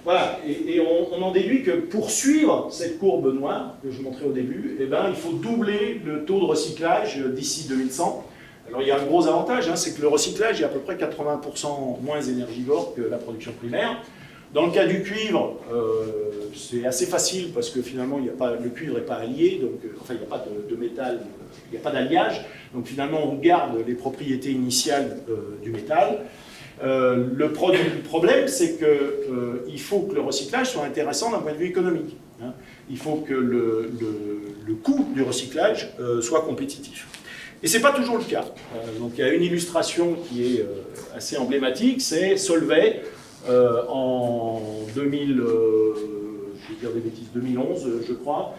voilà, et on en déduit que pour suivre cette courbe noire que je montrais au début, eh ben, il faut doubler le taux de recyclage d'ici 2100. Alors il y a un gros avantage, hein, c'est que le recyclage est à peu près 80% moins énergivore que la production primaire. Dans le cas du cuivre, c'est assez facile parce que finalement le cuivre n'est pas allié, donc enfin il n'y a pas de métal, il n'y a pas d'alliage, donc finalement on garde les propriétés initiales du métal. Le problème, c'est qu'il faut que le recyclage soit intéressant d'un point de vue économique. Hein. Il faut que le coût du recyclage soit compétitif. Et ce n'est pas toujours le cas. Donc il y a une illustration qui est assez emblématique, c'est Solvay en 2000, je vais dire des bêtises, 2011, je crois,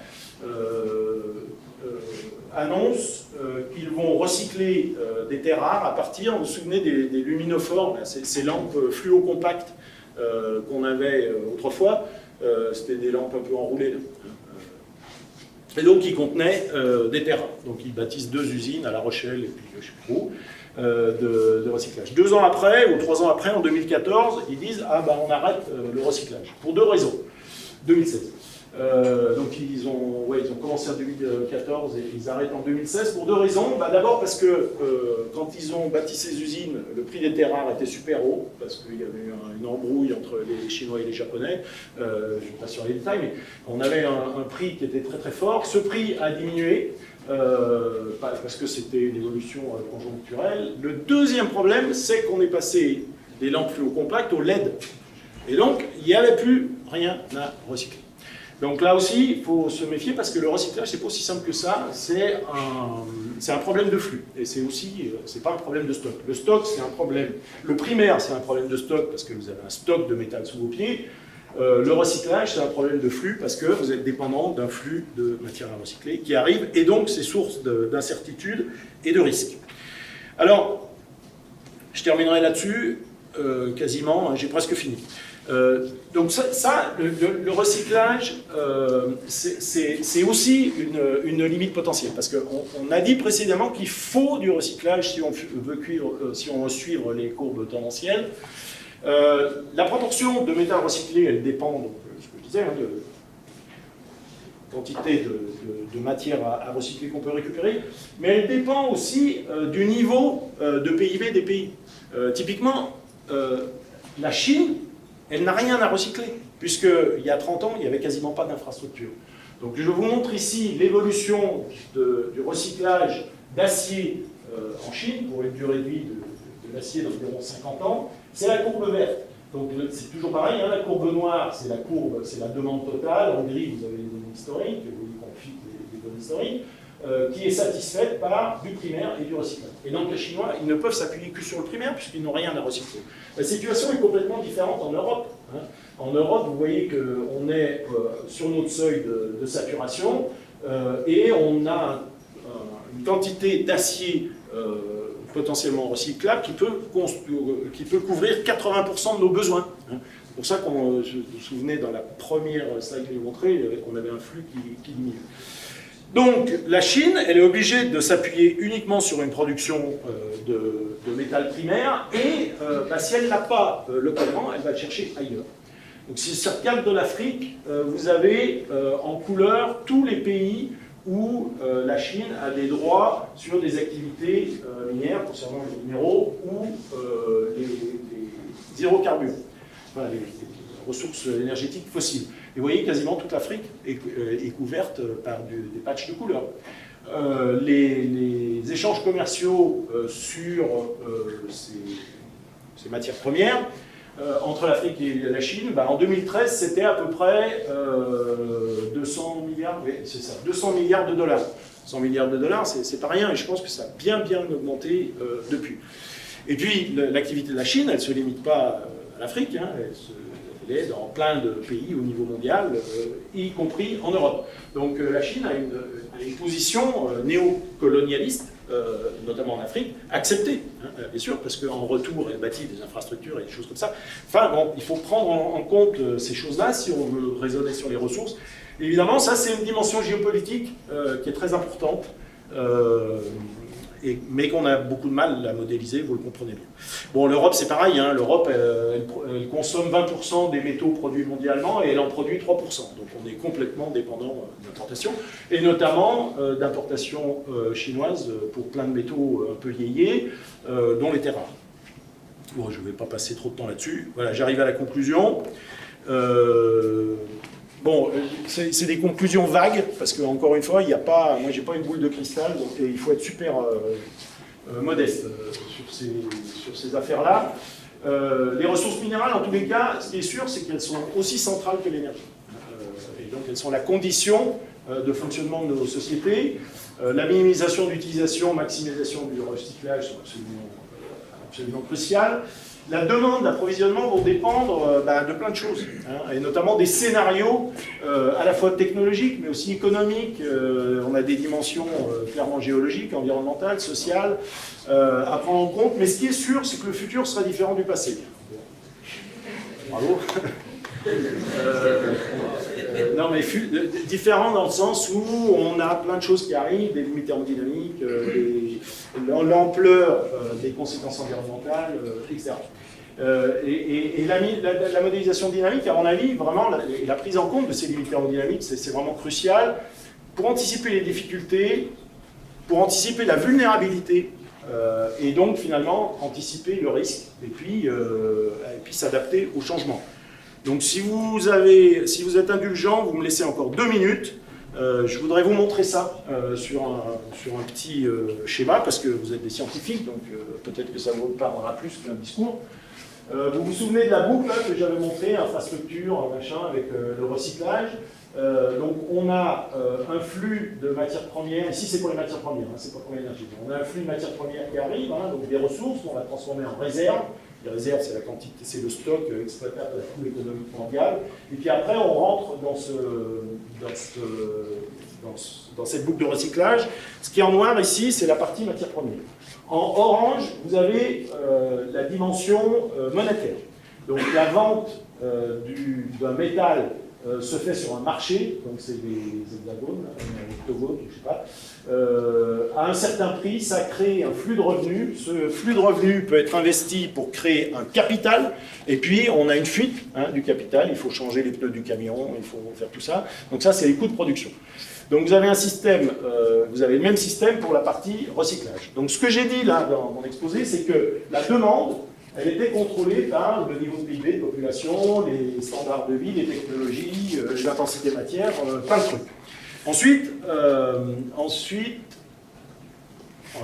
annonce qu'ils vont recycler des terres rares à partir, vous vous souvenez des luminophores, ces lampes fluo-compactes qu'on avait autrefois, c'était des lampes un peu enroulées. Et donc ils contenaient des terres rares. Donc ils bâtissent 2 usines à La Rochelle et puis je ne sais plus où, de recyclage. 2 ans après, ou 3 ans après, en 2014, ils disent « Ah ben on arrête le recyclage », pour 2 raisons. 2016. Donc ils ont commencé en 2014 et ils arrêtent en 2016 pour 2 raisons. Bah, d'abord parce que quand ils ont bâti ces usines, le prix des terres rares était super haut, parce qu'il y avait eu une embrouille entre les Chinois et les Japonais. Je ne vais pas sur les détails, mais on avait un prix qui était très très fort. Ce prix a diminué parce que c'était une évolution conjoncturelle. Le deuxième problème, c'est qu'on est passé des lampes fluo-compactes au LED. Et donc, il n'y avait plus rien à recycler. Donc là aussi, il faut se méfier parce que le recyclage, c'est pas aussi simple que ça, c'est un problème de flux. Et c'est aussi, c'est pas un problème de stock. Le stock, c'est un problème, le primaire, c'est un problème de stock parce que vous avez un stock de métal sous vos pieds. Le recyclage, c'est un problème de flux parce que vous êtes dépendant d'un flux de matière à recycler qui arrive et donc c'est source d'incertitude et de risque. Alors, je terminerai là-dessus, quasiment, hein, j'ai presque fini. Donc le recyclage, c'est aussi une limite potentielle, parce qu'on a dit précédemment qu'il faut du recyclage si on veut suivre les courbes tendancielles. La proportion de métal recyclé, elle dépend, donc, ce que je disais, hein, de quantité de matière à recycler qu'on peut récupérer, mais elle dépend aussi du niveau de PIB des pays. Typiquement, la Chine, elle n'a rien à recycler, puisqu'il y a 30 ans, il n'y avait quasiment pas d'infrastructure. Donc je vous montre ici l'évolution du recyclage d'acier en Chine, pour une durée de vie de l'acier d'environ 50 ans. C'est la courbe verte. Donc c'est toujours pareil, hein, la courbe noire, c'est la demande totale. En gris, vous avez les données historiques, vous voyez qu'on fit les données historiques. qui est satisfaite par du primaire et du recyclage. Et donc les Chinois, ils ne peuvent s'appuyer que sur le primaire puisqu'ils n'ont rien à recycler. La situation est complètement différente en Europe. En Europe, vous voyez qu'on est sur notre seuil de saturation et on a une quantité d'acier potentiellement recyclable qui peut couvrir 80% de nos besoins. C'est pour ça qu'on, je vous souvenez, dans la première slide que je vous montrais, on avait un flux qui diminue. Donc, la Chine, elle est obligée de s'appuyer uniquement sur une production de métal primaire, et si elle ne l'a pas localement, elle va le chercher ailleurs. Donc, si ça regarde de l'Afrique, vous avez en couleur tous les pays où la Chine a des droits sur des activités minières concernant les minéraux ou les hydrocarbures, enfin, les ressources énergétiques fossiles. Et vous voyez, quasiment toute l'Afrique est couverte par des patchs de couleurs. Les échanges commerciaux sur ces matières premières entre l'Afrique et la Chine, en 2013, c'était à peu près 200 milliards, oui, c'est ça, 200 milliards de dollars. 100 milliards de dollars, c'est pas rien, et je pense que ça a bien augmenté depuis. Et puis, l'activité de la Chine, elle ne se limite pas à l'Afrique, elle est dans plein de pays au niveau mondial, y compris en Europe. Donc la Chine a une position néocolonialiste, notamment en Afrique, acceptée, bien sûr, parce qu'en retour, elle bâtit des infrastructures et des choses comme ça. Enfin, bon, il faut prendre en compte ces choses-là si on veut raisonner sur les ressources. Et évidemment, ça, c'est une dimension géopolitique qui est très importante, mais qu'on a beaucoup de mal à modéliser, vous le comprenez bien. Bon, l'Europe, c'est pareil, l'Europe, elle consomme 20% des métaux produits mondialement et elle en produit 3%. Donc on est complètement dépendant d'importation, et notamment d'importation chinoise pour plein de métaux un peu liés, dont les terres rares. Bon, je ne vais pas passer trop de temps là-dessus. Voilà, j'arrive à la conclusion. Bon, c'est des conclusions vagues, parce qu'encore une fois, il n'y a pas, moi j'ai pas une boule de cristal, donc il faut être super modeste sur ces affaires-là. Les ressources minérales, en tous les cas, ce qui est sûr, c'est qu'elles sont aussi centrales que l'énergie. Et donc elles sont la condition de fonctionnement de nos sociétés. La minimisation d'utilisation, maximisation du recyclage sont absolument cruciales. La demande d'approvisionnement vont dépendre de plein de choses, et notamment des scénarios à la fois technologiques, mais aussi économiques. On a des dimensions clairement géologiques, environnementales, sociales, à prendre en compte. Mais ce qui est sûr, c'est que le futur sera différent du passé. Bravo. Non, mais différent dans le sens où on a plein de choses qui arrivent, des limites thermodynamiques, l'ampleur des conséquences environnementales, etc. Et la modélisation dynamique, à mon avis, vraiment, la prise en compte de ces limites thermodynamiques, c'est vraiment crucial pour anticiper les difficultés, pour anticiper la vulnérabilité, et donc finalement anticiper le risque, et puis s'adapter au changement. Donc si vous êtes indulgent, vous me laissez encore 2 minutes. Je voudrais vous montrer ça sur un petit schéma, parce que vous êtes des scientifiques, donc peut-être que ça vous parlera plus qu'un discours. Vous vous souvenez de la boucle là, que j'avais montrée, infrastructure, machin, avec le recyclage. Donc on a un flux de matières premières, ici c'est pour les matières premières, c'est pas pour l'énergie. On a un flux de matières premières qui arrive, donc des ressources qu'on va transformer en réserves. Les réserves, c'est la quantité, c'est le stock exploitable à la coût économique mondial. Et puis après, on rentre dans cette boucle de recyclage. Ce qui est en noir ici, c'est la partie matière première. En orange, vous avez la dimension monétaire. Donc la vente d'un métal se fait sur un marché, donc c'est des hexagones, un octogone, je ne sais pas, à un certain prix, ça crée un flux de revenus. Ce flux de revenus peut être investi pour créer un capital, et puis on a une fuite du capital, il faut changer les pneus du camion, il faut faire tout ça. Donc ça, c'est les coûts de production. Donc vous avez un système, vous avez le même système pour la partie recyclage. Donc ce que j'ai dit là dans mon exposé, c'est que la demande, elle était contrôlée par le niveau de PIB de population, les standards de vie, les technologies, l'intensité matière, plein de trucs. Ensuite, oh,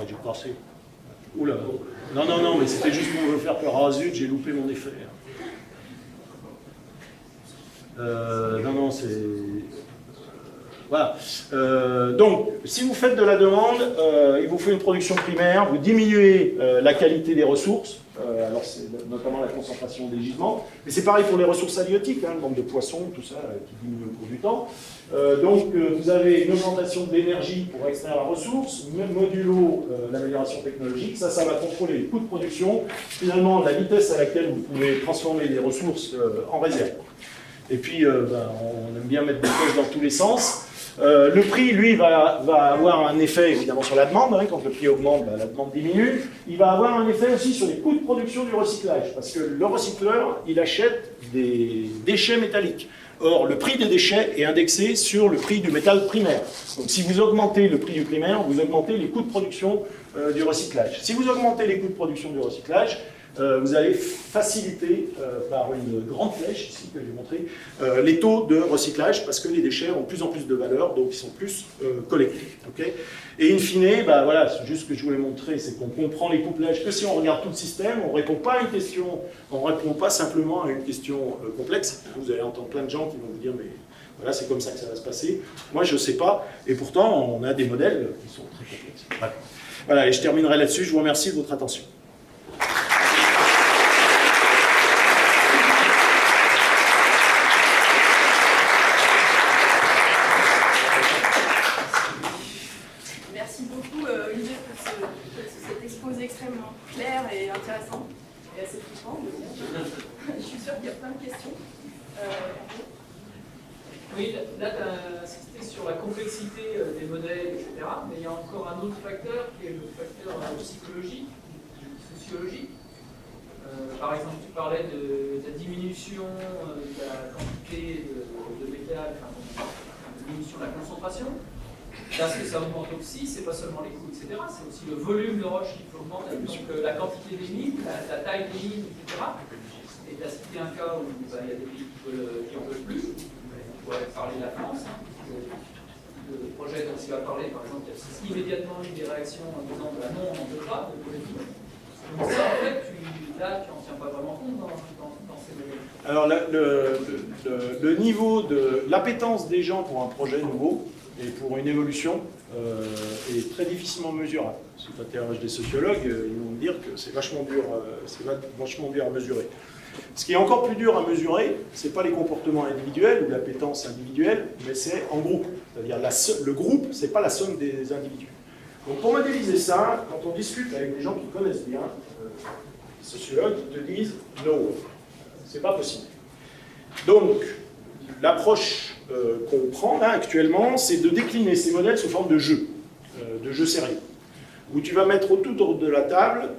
j'ai passé. Oula, non, mais c'était juste pour me faire peur. Ah zut, j'ai loupé mon effet. Non, c'est... Voilà. Donc, si vous faites de la demande, il vous faut une production primaire, vous diminuez la qualité des ressources, alors c'est notamment la concentration des gisements, mais c'est pareil pour les ressources halieutiques, hein, le nombre de poissons, tout ça, qui diminue au cours du temps. Donc, vous avez une augmentation de l'énergie pour extraire la ressource, modulo l'amélioration technologique, ça va contrôler les coûts de production, finalement la vitesse à laquelle vous pouvez transformer les ressources en réserve. Et puis, on aime bien mettre des poches dans tous les sens. Le prix, lui, va avoir un effet évidemment sur la demande. Hein, quand le prix augmente, la demande diminue. Il va avoir un effet aussi sur les coûts de production du recyclage. Parce que le recycleur, il achète des déchets métalliques. Or, le prix des déchets est indexé sur le prix du métal primaire. Donc, si vous augmentez le prix du primaire, vous augmentez les coûts de production du recyclage. Si vous augmentez les coûts de production du recyclage, vous allez faciliter, par une grande flèche, ici, que j'ai montré, les taux de recyclage, parce que les déchets ont de plus en plus de valeur, donc ils sont plus collectés. Okay, et in fine, voilà, c'est juste ce que je voulais montrer, c'est qu'on comprend les couplages que si on regarde tout le système, on ne répond pas à une question, on ne répond pas simplement à une question complexe. Vous allez entendre plein de gens qui vont vous dire, mais voilà, c'est comme ça que ça va se passer. Moi, je ne sais pas, et pourtant, on a des modèles qui sont très complexes. Voilà, et je terminerai là-dessus. Je vous remercie de votre attention. Extrêmement clair et intéressant et assez frustrant. Je suis sûre qu'il y a plein de questions. Oui, là, tu as insisté sur la complexité des modèles, etc. Mais il y a encore un autre facteur qui est le facteur psychologique, sociologique. Par exemple, tu parlais de la diminution de la quantité de métal, enfin, de diminution de la concentration. Là, ce que ça augmente aussi, c'est pas seulement les coûts, etc., c'est aussi le volume de roche qui peut augmenter, donc la quantité des mines, la taille des mines, etc. Et tu as cité un cas où il y a des pays qui en veulent plus. On pourrait parler de la France. Hein, le projet dont tu vas parler, par exemple, il y a immédiatement eu des réactions en disant non, on n'en veut pas, de politique. Donc ça, en fait, là, tu n'en tiens pas vraiment compte dans ces modèles. Alors, le niveau de l'appétence des gens pour un projet nouveau, et pour une évolution est très difficilement mesurable. Si tu interroges des sociologues, ils vont me dire que c'est vachement dur à mesurer. Ce qui est encore plus dur à mesurer, ce n'est pas les comportements individuels ou l'appétence individuelle, mais c'est en groupe. C'est-à-dire le groupe, ce n'est pas la somme des individus. Donc pour modéliser ça, quand on discute avec des gens qui connaissent bien, les sociologues, ils te disent « no, c'est pas possible ». Donc, l'approche qu'on prend là actuellement, c'est de décliner ces modèles sous forme de jeux sérieux, où tu vas mettre autour de la table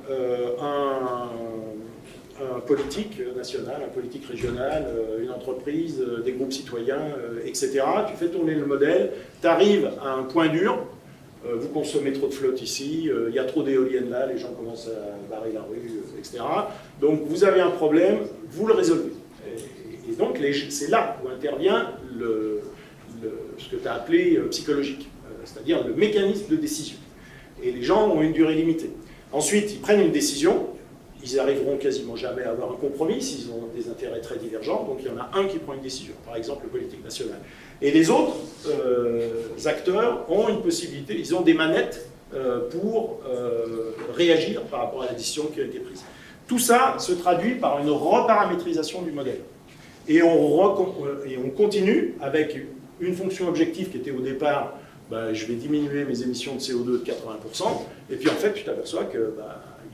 un politique national, un politique régional, une entreprise, des groupes citoyens, etc. Tu fais tourner le modèle, tu arrives à un point dur, vous consommez trop de flotte ici, il y a trop d'éoliennes là, les gens commencent à barrer la rue, etc. Donc vous avez un problème, vous le résolvez. Et donc, c'est là où intervient ce que tu as appelé psychologique, c'est-à-dire le mécanisme de décision. Et les gens ont une durée limitée. Ensuite, ils prennent une décision, ils n'arriveront quasiment jamais à avoir un compromis s'ils ont des intérêts très divergents, donc il y en a un qui prend une décision, par exemple le politique national. Et les autres acteurs ont une possibilité, ils ont des manettes pour réagir par rapport à la décision qui a été prise. Tout ça se traduit par une reparamétrisation du modèle. Et on continue avec une fonction objective qui était au départ, je vais diminuer mes émissions de CO2 de 80%, et puis en fait tu t'aperçois qu'il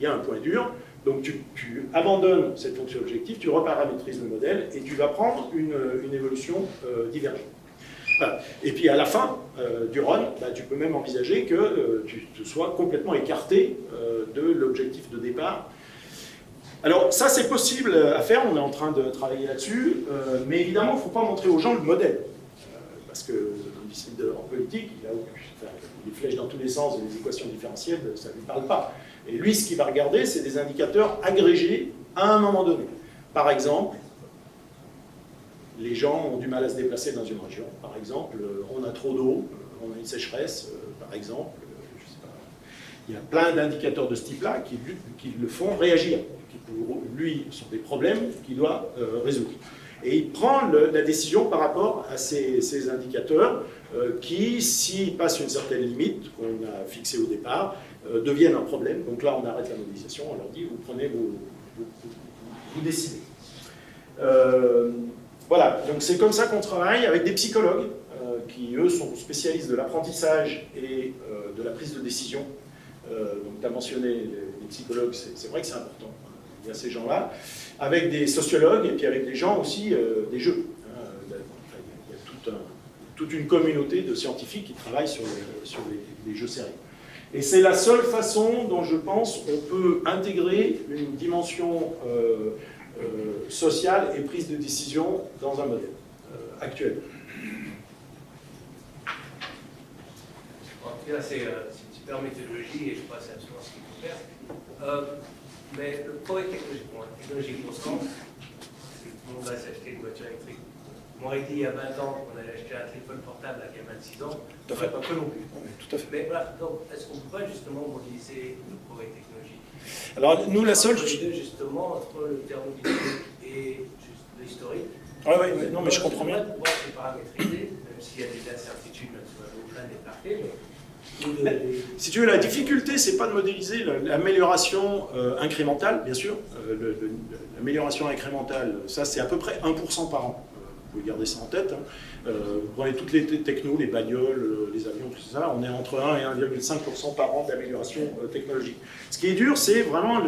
y a un point dur, donc tu abandonnes cette fonction objective, tu reparamétrises le modèle, et tu vas prendre une évolution divergente. Voilà. Et puis à la fin du run, tu peux même envisager que tu te sois complètement écarté de l'objectif de départ. Alors ça c'est possible à faire, on est en train de travailler là-dessus, mais évidemment il ne faut pas montrer aux gens le modèle, parce que le décideur politique, il a des flèches dans tous les sens et des équations différentielles, ça ne lui parle pas. Et lui ce qu'il va regarder, c'est des indicateurs agrégés à un moment donné. Par exemple, les gens ont du mal à se déplacer dans une région, par exemple, on a trop d'eau, on a une sécheresse, par exemple, je sais pas. Il y a plein d'indicateurs de ce type-là qui le font réagir, qui pour lui sont des problèmes qu'il doit résoudre. Et il prend la décision par rapport à ces indicateurs qui, s'ils passent une certaine limite qu'on a fixée au départ, deviennent un problème. Donc là, on arrête la modélisation, on leur dit, vous prenez vous décidez. Voilà, donc c'est comme ça qu'on travaille avec des psychologues qui, eux, sont spécialistes de l'apprentissage et de la prise de décision. Donc tu as mentionné les psychologues, c'est vrai que c'est important. Il y a ces gens-là, avec des sociologues et puis avec des gens aussi des jeux. Il y a toute une communauté de scientifiques qui travaillent sur les jeux sérieux. Et c'est la seule façon dont je pense on peut intégrer une dimension sociale et prise de décision dans un modèle actuel. En tout cas, c'est une super méthodologie et je crois que c'est absolument ce qu'il faut faire. Mais le progrès technologique, bon, la technologie constante, c'est que tout le monde va s'acheter une voiture électrique. On m'aurait dit il y a 20 ans qu'on allait acheter un téléphone portable à 26 ans, on n'aurait pas cru non plus. Oui, tout à fait. Mais voilà, donc est-ce qu'on pourrait justement mobiliser le progrès technologique? Alors nous, la seule... Justement, entre le thermodynamique et l'historique. Oui, non, mais je comprends bien. Pourquoi c'est paramétrisé, même s'il y a des incertitudes sur plein des parquets, si tu veux, la difficulté, c'est pas de modéliser l'amélioration incrémentale, bien sûr. L'amélioration incrémentale, ça c'est à peu près 1% par an. Vous pouvez garder ça en tête. Vous prenez toutes les technos, les bagnoles, les avions, tout ça, on est entre 1 et 1,5% par an d'amélioration technologique. Ce qui est dur, c'est vraiment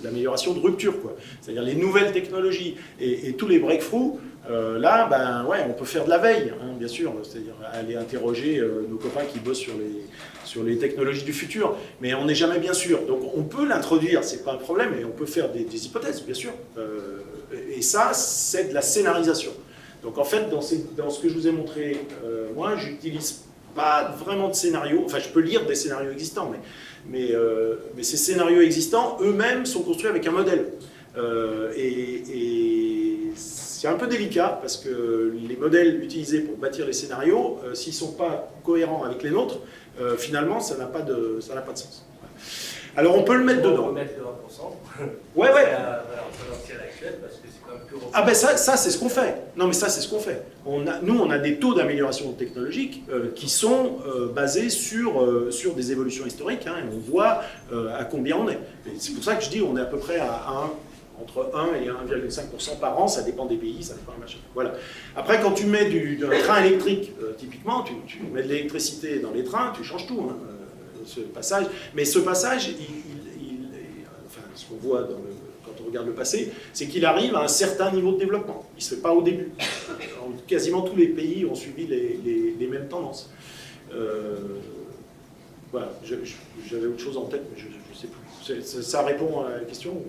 l'amélioration de rupture, quoi. C'est-à-dire les nouvelles technologies et tous les breakthroughs. Là, ben, ouais, on peut faire de la veille, hein, bien sûr, c'est-à-dire aller interroger nos copains qui bossent sur les technologies du futur, mais on n'est jamais bien sûr. Donc on peut l'introduire, c'est pas un problème, et on peut faire des hypothèses, bien sûr. Et ça, c'est de la scénarisation. Donc en fait, dans ce que je vous ai montré, moi, j'utilise pas vraiment de scénario. Enfin, je peux lire des scénarios existants, mais ces scénarios existants, eux-mêmes, sont construits avec un modèle. C'est un peu délicat parce que les modèles utilisés pour bâtir les scénarios, s'ils ne sont pas cohérents avec les nôtres, finalement, ça n'a pas de sens. Alors on peut le mettre dedans. On peut mettre de 1%. Ouais. À l'exponentielle actuelle parce que c'est quand même plus robust. Ah ben ça c'est ce qu'on fait. Non mais ça c'est ce qu'on fait. Nous on a des taux d'amélioration technologique qui sont basés sur des évolutions historiques, hein, et on voit à combien on est. C'est pour ça que je dis on est à peu près entre 1 et 1,5% par an, ça dépend des pays, ça dépend des machins. Voilà. Après, quand tu mets un train électrique, typiquement, tu mets de l'électricité dans les trains, tu changes tout, hein, ce passage. Mais ce passage, enfin, ce qu'on voit quand on regarde le passé, c'est qu'il arrive à un certain niveau de développement. Il ne se fait pas au début. Quasiment tous les pays ont suivi les mêmes tendances. Voilà, j'avais autre chose en tête, mais je ne sais plus. Ça répond à la question?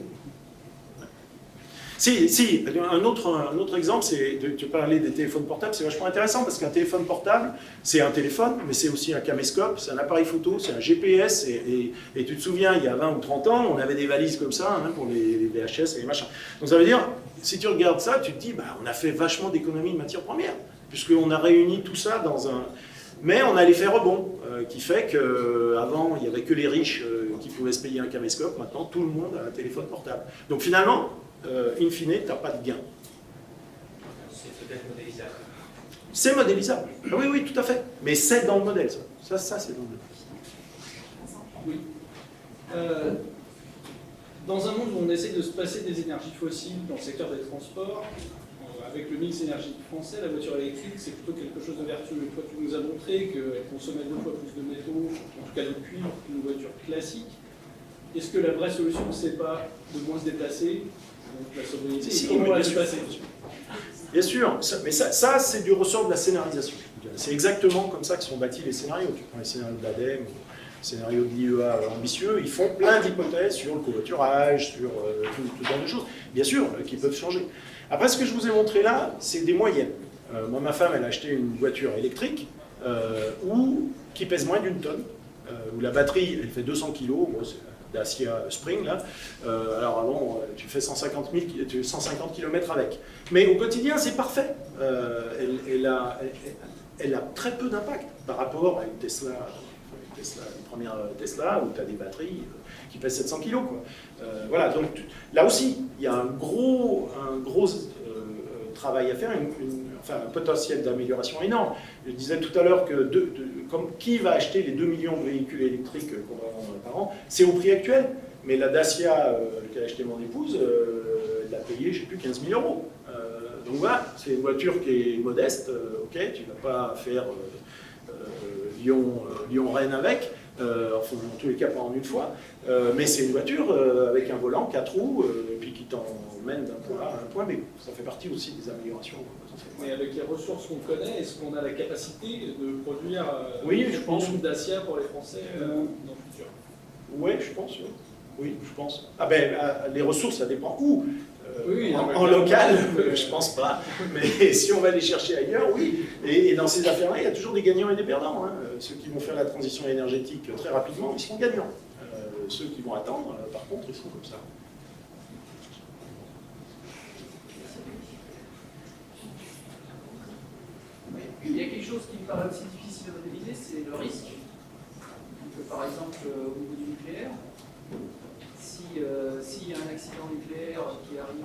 Si, un autre exemple, c'est, tu parlais des téléphones portables, c'est vachement intéressant parce qu'un téléphone portable, c'est un téléphone, mais c'est aussi un caméscope, c'est un appareil photo, c'est un GPS, et tu te souviens, il y a 20 ou 30 ans, on avait des valises comme ça, hein, pour les VHS et les machins. Donc ça veut dire, si tu regardes ça, tu te dis, bah, on a fait vachement d'économie de matières premières, puisqu'on a réuni tout ça dans un... Mais on a l'effet rebond, qui fait qu'avant, il n'y avait que les riches qui pouvaient se payer un caméscope, maintenant tout le monde a un téléphone portable. Donc finalement, in fine, tu n'as pas de gain. C'est peut-être modélisable. C'est modélisable. Ah oui, tout à fait. Mais c'est dans le modèle, ça. Ça, c'est dans le modèle. Oui. Dans un monde où on essaie de se passer des énergies fossiles dans le secteur des transports, avec le mix énergique français, la voiture électrique, c'est plutôt quelque chose de vertueux. Toi, tu nous as montré qu'elle consommait 2 fois plus de métaux, en tout cas de cuivre, qu'une voiture classique. Est-ce que la vraie solution, c'est pas de moins se déplacer? Donc la sobriété, comment la dépasser? Bien sûr, mais ça c'est du ressort de la scénarisation. C'est exactement comme ça que sont bâtis les scénarios. Tu prends les scénarios de l'ADEME, les scénarios de l'IEA ambitieux, ils font plein d'hypothèses sur le covoiturage, sur tout genre de choses, bien sûr, qui peuvent changer. Après, ce que je vous ai montré là, c'est des moyennes. Moi, ma femme, elle a acheté une voiture électrique qui pèse moins d'1 tonne, où la batterie, elle fait 200 kg, Dacia Spring, là. Alors avant, tu fais 150 km avec. Mais au quotidien, c'est parfait. Elle a très peu d'impact par rapport à une Tesla Tesla, les premières Tesla, où tu as des batteries qui pèsent 700 kg. Voilà, donc là aussi, il y a un gros travail à faire, enfin, un potentiel d'amélioration énorme. Je disais tout à l'heure que qui va acheter les 2 millions de véhicules électriques qu'on va vendre par an? C'est au prix actuel, mais la Dacia qu'a acheté mon épouse, elle l'a payé, je ne sais plus, 15 000 euros. Donc voilà, c'est une voiture qui est modeste, ok, tu ne vas pas faire Lyon-Rennes avec, enfin, dans tous les cas pas en une fois, mais c'est une voiture avec un volant, 4 roues, et puis qui t'emmène d'un point A à un point B. Ça fait partie aussi des améliorations. Mais avec les ressources qu'on connaît, est-ce qu'on a la capacité de produire oui, je pense. une Dacia pour les Français dans le futur? Oui, je pense. Oui, je pense. Ah ben, les ressources, ça dépend où. Oui, en local, je pense pas. Mais si on va les chercher ailleurs, oui. Et dans ces affaires-là, il y a toujours des gagnants et des perdants. Hein. Ceux qui vont faire la transition énergétique très rapidement, ils seront gagnants. Ceux qui vont attendre, par contre, ils seront comme ça. Il y a quelque chose qui me paraît aussi difficile à modéliser, c'est le risque. Donc, par exemple, au niveau du nucléaire, s'il y a un accident nucléaire qui arrive,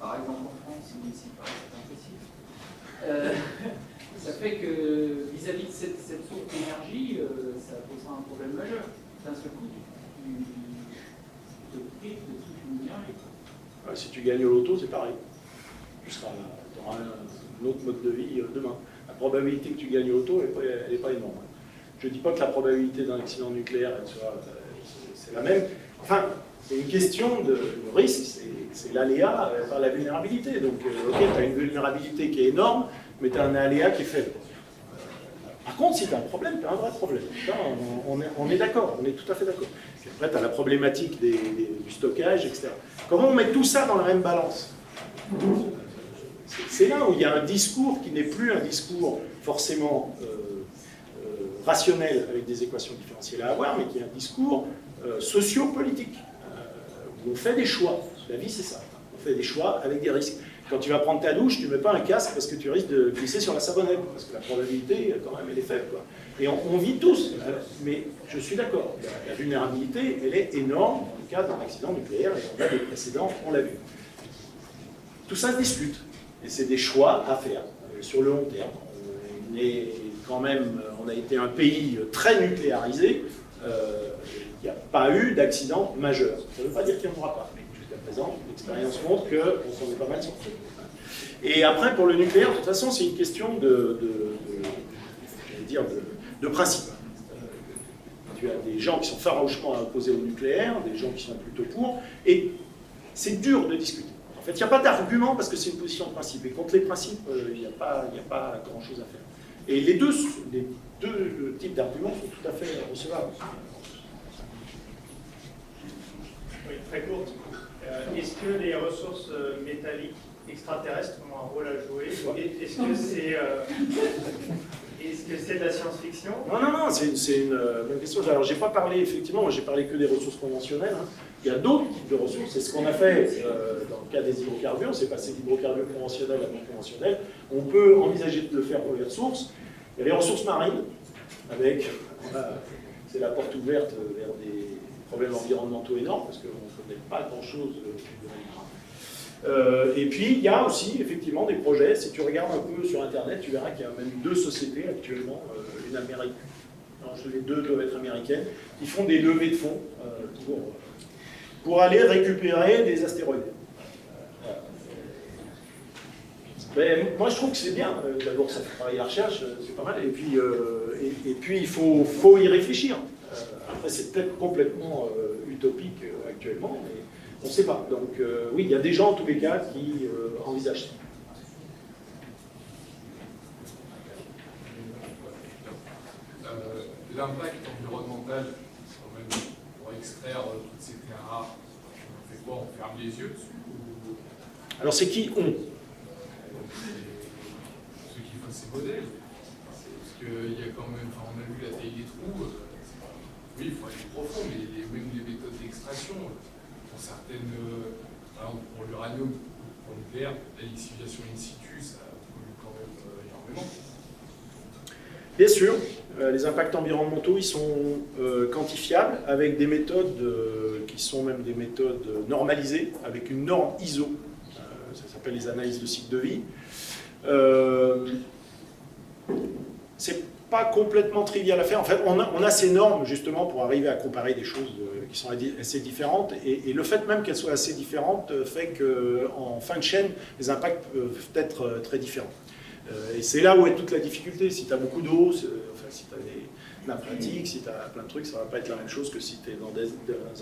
par exemple en France, mais ici, c'est impossible, ça fait que vis-à-vis de cette source d'énergie, ça posera un problème majeur. D'un seul coup, de prix de toute une énergie. Ouais, si tu gagnes au loto, c'est pareil. Tu auras un autre mode de vie demain. La probabilité que tu gagnes au loto, elle n'est pas énorme. Je ne dis pas que la probabilité d'un accident nucléaire, c'est la même. Enfin, c'est une question de risque, c'est l'aléa par la vulnérabilité. Donc, ok, tu as une vulnérabilité qui est énorme, mais tu as un aléa qui est faible. Par contre, si tu as un problème, tu as un vrai problème. Là, on est d'accord, on est tout à fait d'accord. Après, tu as la problématique du stockage, etc. Comment on met tout ça dans la même balance? C'est là où il y a un discours qui n'est plus un discours forcément rationnel avec des équations différentielles à avoir, mais qui est un discours socio-politique, où on fait des choix. La vie, c'est ça. On fait des choix avec des risques. Quand tu vas prendre ta douche, tu ne mets pas un casque parce que tu risques de glisser sur la savonnette, parce que la probabilité, quand même, elle est faible. Quoi. Et on vit tous. Mais je suis d'accord, la vulnérabilité, elle est énorme dans le cas d'un accident nucléaire, et on a des précédents, on l'a vu. Tout ça se discute. Et c'est des choix à faire sur le long terme. On a été un pays très nucléarisé. Il n'y a pas eu d'accident majeur. Ça ne veut pas dire qu'il n'y en aura pas. Mais jusqu'à présent, l'expérience montre qu'on s'en est pas mal sorti. Et après, pour le nucléaire, de toute façon, c'est une question de principe. Tu as des gens qui sont farouchement opposés au nucléaire, des gens qui sont plutôt pour, et c'est dur de discuter. En fait, il n'y a pas d'argument parce que c'est une position de principe. Et contre les principes, il n'y a pas grand-chose à faire. Et les deux types d'arguments sont tout à fait recevables. Oui, très courte. Est-ce que les ressources métalliques extraterrestres ont un rôle à jouer? Est-ce que c'est de la science-fiction? Non, c'est une bonne question. Alors, j'ai pas parlé, effectivement, j'ai parlé que des ressources conventionnelles. Hein. Il y a d'autres types de ressources. C'est ce qu'on a fait dans le cas des hydrocarbures. On s'est passé d'hydrocarbures conventionnels à non conventionnels. On peut envisager de le faire pour les ressources. Il y a les ressources marines, avec, c'est la porte ouverte vers des problèmes environnementaux énormes, parce qu'on ne connaît pas grand-chose de et puis, il y a aussi, effectivement, des projets. Si tu regardes un peu sur Internet, tu verras qu'il y a même 2 sociétés actuellement, une américaine, les 2 doivent être américaines, qui font des levées de fonds pour aller récupérer des astéroïdes. Mais moi, je trouve que c'est bien. D'abord, ça fait travailler la recherche, c'est pas mal. Et puis il faut y réfléchir. Après, c'est peut-être complètement utopique actuellement, mais on ne sait pas. Donc, oui, il y a des gens, en tous les cas, qui envisagent ça. L'impact environnemental, quand même, pour extraire toutes ces terres rares, on fait quoi? On ferme les yeux dessus ou... Alors, c'est qui on? Ceux qui font ces modèles. Parce qu'il y a quand même, on a vu la taille des trous, oui, il faut aller profond, mais même les méthodes d'extraction, pour certaines, par exemple pour l'uranium, pour le nucléaire, la lixiviation in situ, ça pollue quand même énormément. Bien sûr, les impacts environnementaux, ils sont quantifiables avec des méthodes qui sont même des méthodes normalisées, avec une norme ISO. Ça s'appelle les analyses de cycle de vie. C'est pas complètement trivial à faire. En fait, on a ces normes justement pour arriver à comparer des choses qui sont assez différentes. Et le fait même qu'elles soient assez différentes fait qu'en fin de chaîne, les impacts peuvent être très différents. Et c'est là où est toute la difficulté. Si tu as beaucoup d'eau, enfin, si tu as des nappes phréatiques, si tu as plein de trucs, ça ne va pas être la même chose que si tu es dans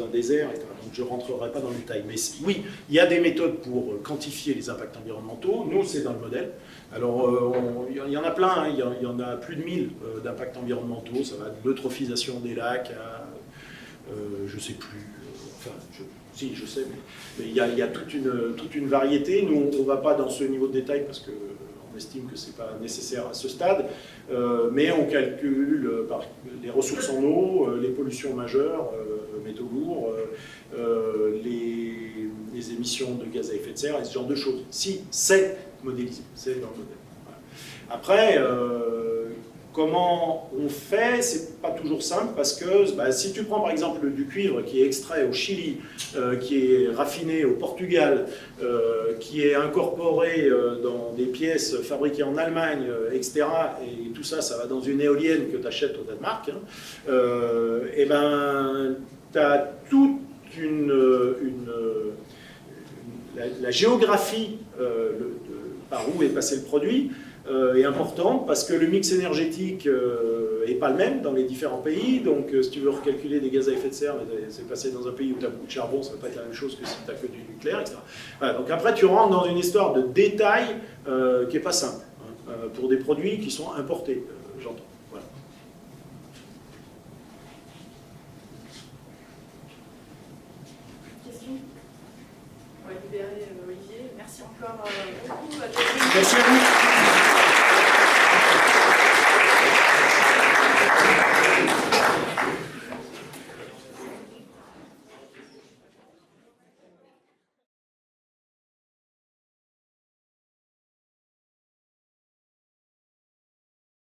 un désert, etc. Donc je ne rentrerai pas dans le détail. Mais oui, il y a des méthodes pour quantifier les impacts environnementaux. Nous, c'est dans le modèle. Alors, il y en a plein, hein. Il y en a plus de 1000 d'impacts environnementaux. Ça va de l'eutrophisation des lacs à, je ne sais plus, enfin, si, je sais, mais il y a toute une variété. Nous, on ne va pas dans ce niveau de détail parce que on estime que ce n'est pas nécessaire à ce stade, mais on calcule par les ressources en eau, les pollutions majeures, métaux lourds, les émissions de gaz à effet de serre et ce genre de choses. Si, c'est modélisé, c'est dans le modèle. Voilà. Après, comment on fait, c'est pas toujours simple parce que si tu prends par exemple du cuivre qui est extrait au Chili, qui est raffiné au Portugal, qui est incorporé dans des pièces fabriquées en Allemagne, etc., et tout ça, ça va dans une éolienne que tu achètes au Danemark, hein, et ben, tu as toute la géographie par où est passé le produit, est importante parce que le mix énergétique n'est pas le même dans les différents pays. Donc, si tu veux recalculer des gaz à effet de serre, c'est passé dans un pays où tu as beaucoup de charbon, ça ne va pas être la même chose que si tu n'as que du nucléaire, etc. Voilà, donc après, tu rentres dans une histoire de détail qui n'est pas simple, hein, pour des produits qui sont importés, j'entends. Voilà. Question ? On va libérer Olivier. Merci encore beaucoup à tous. Merci à vous.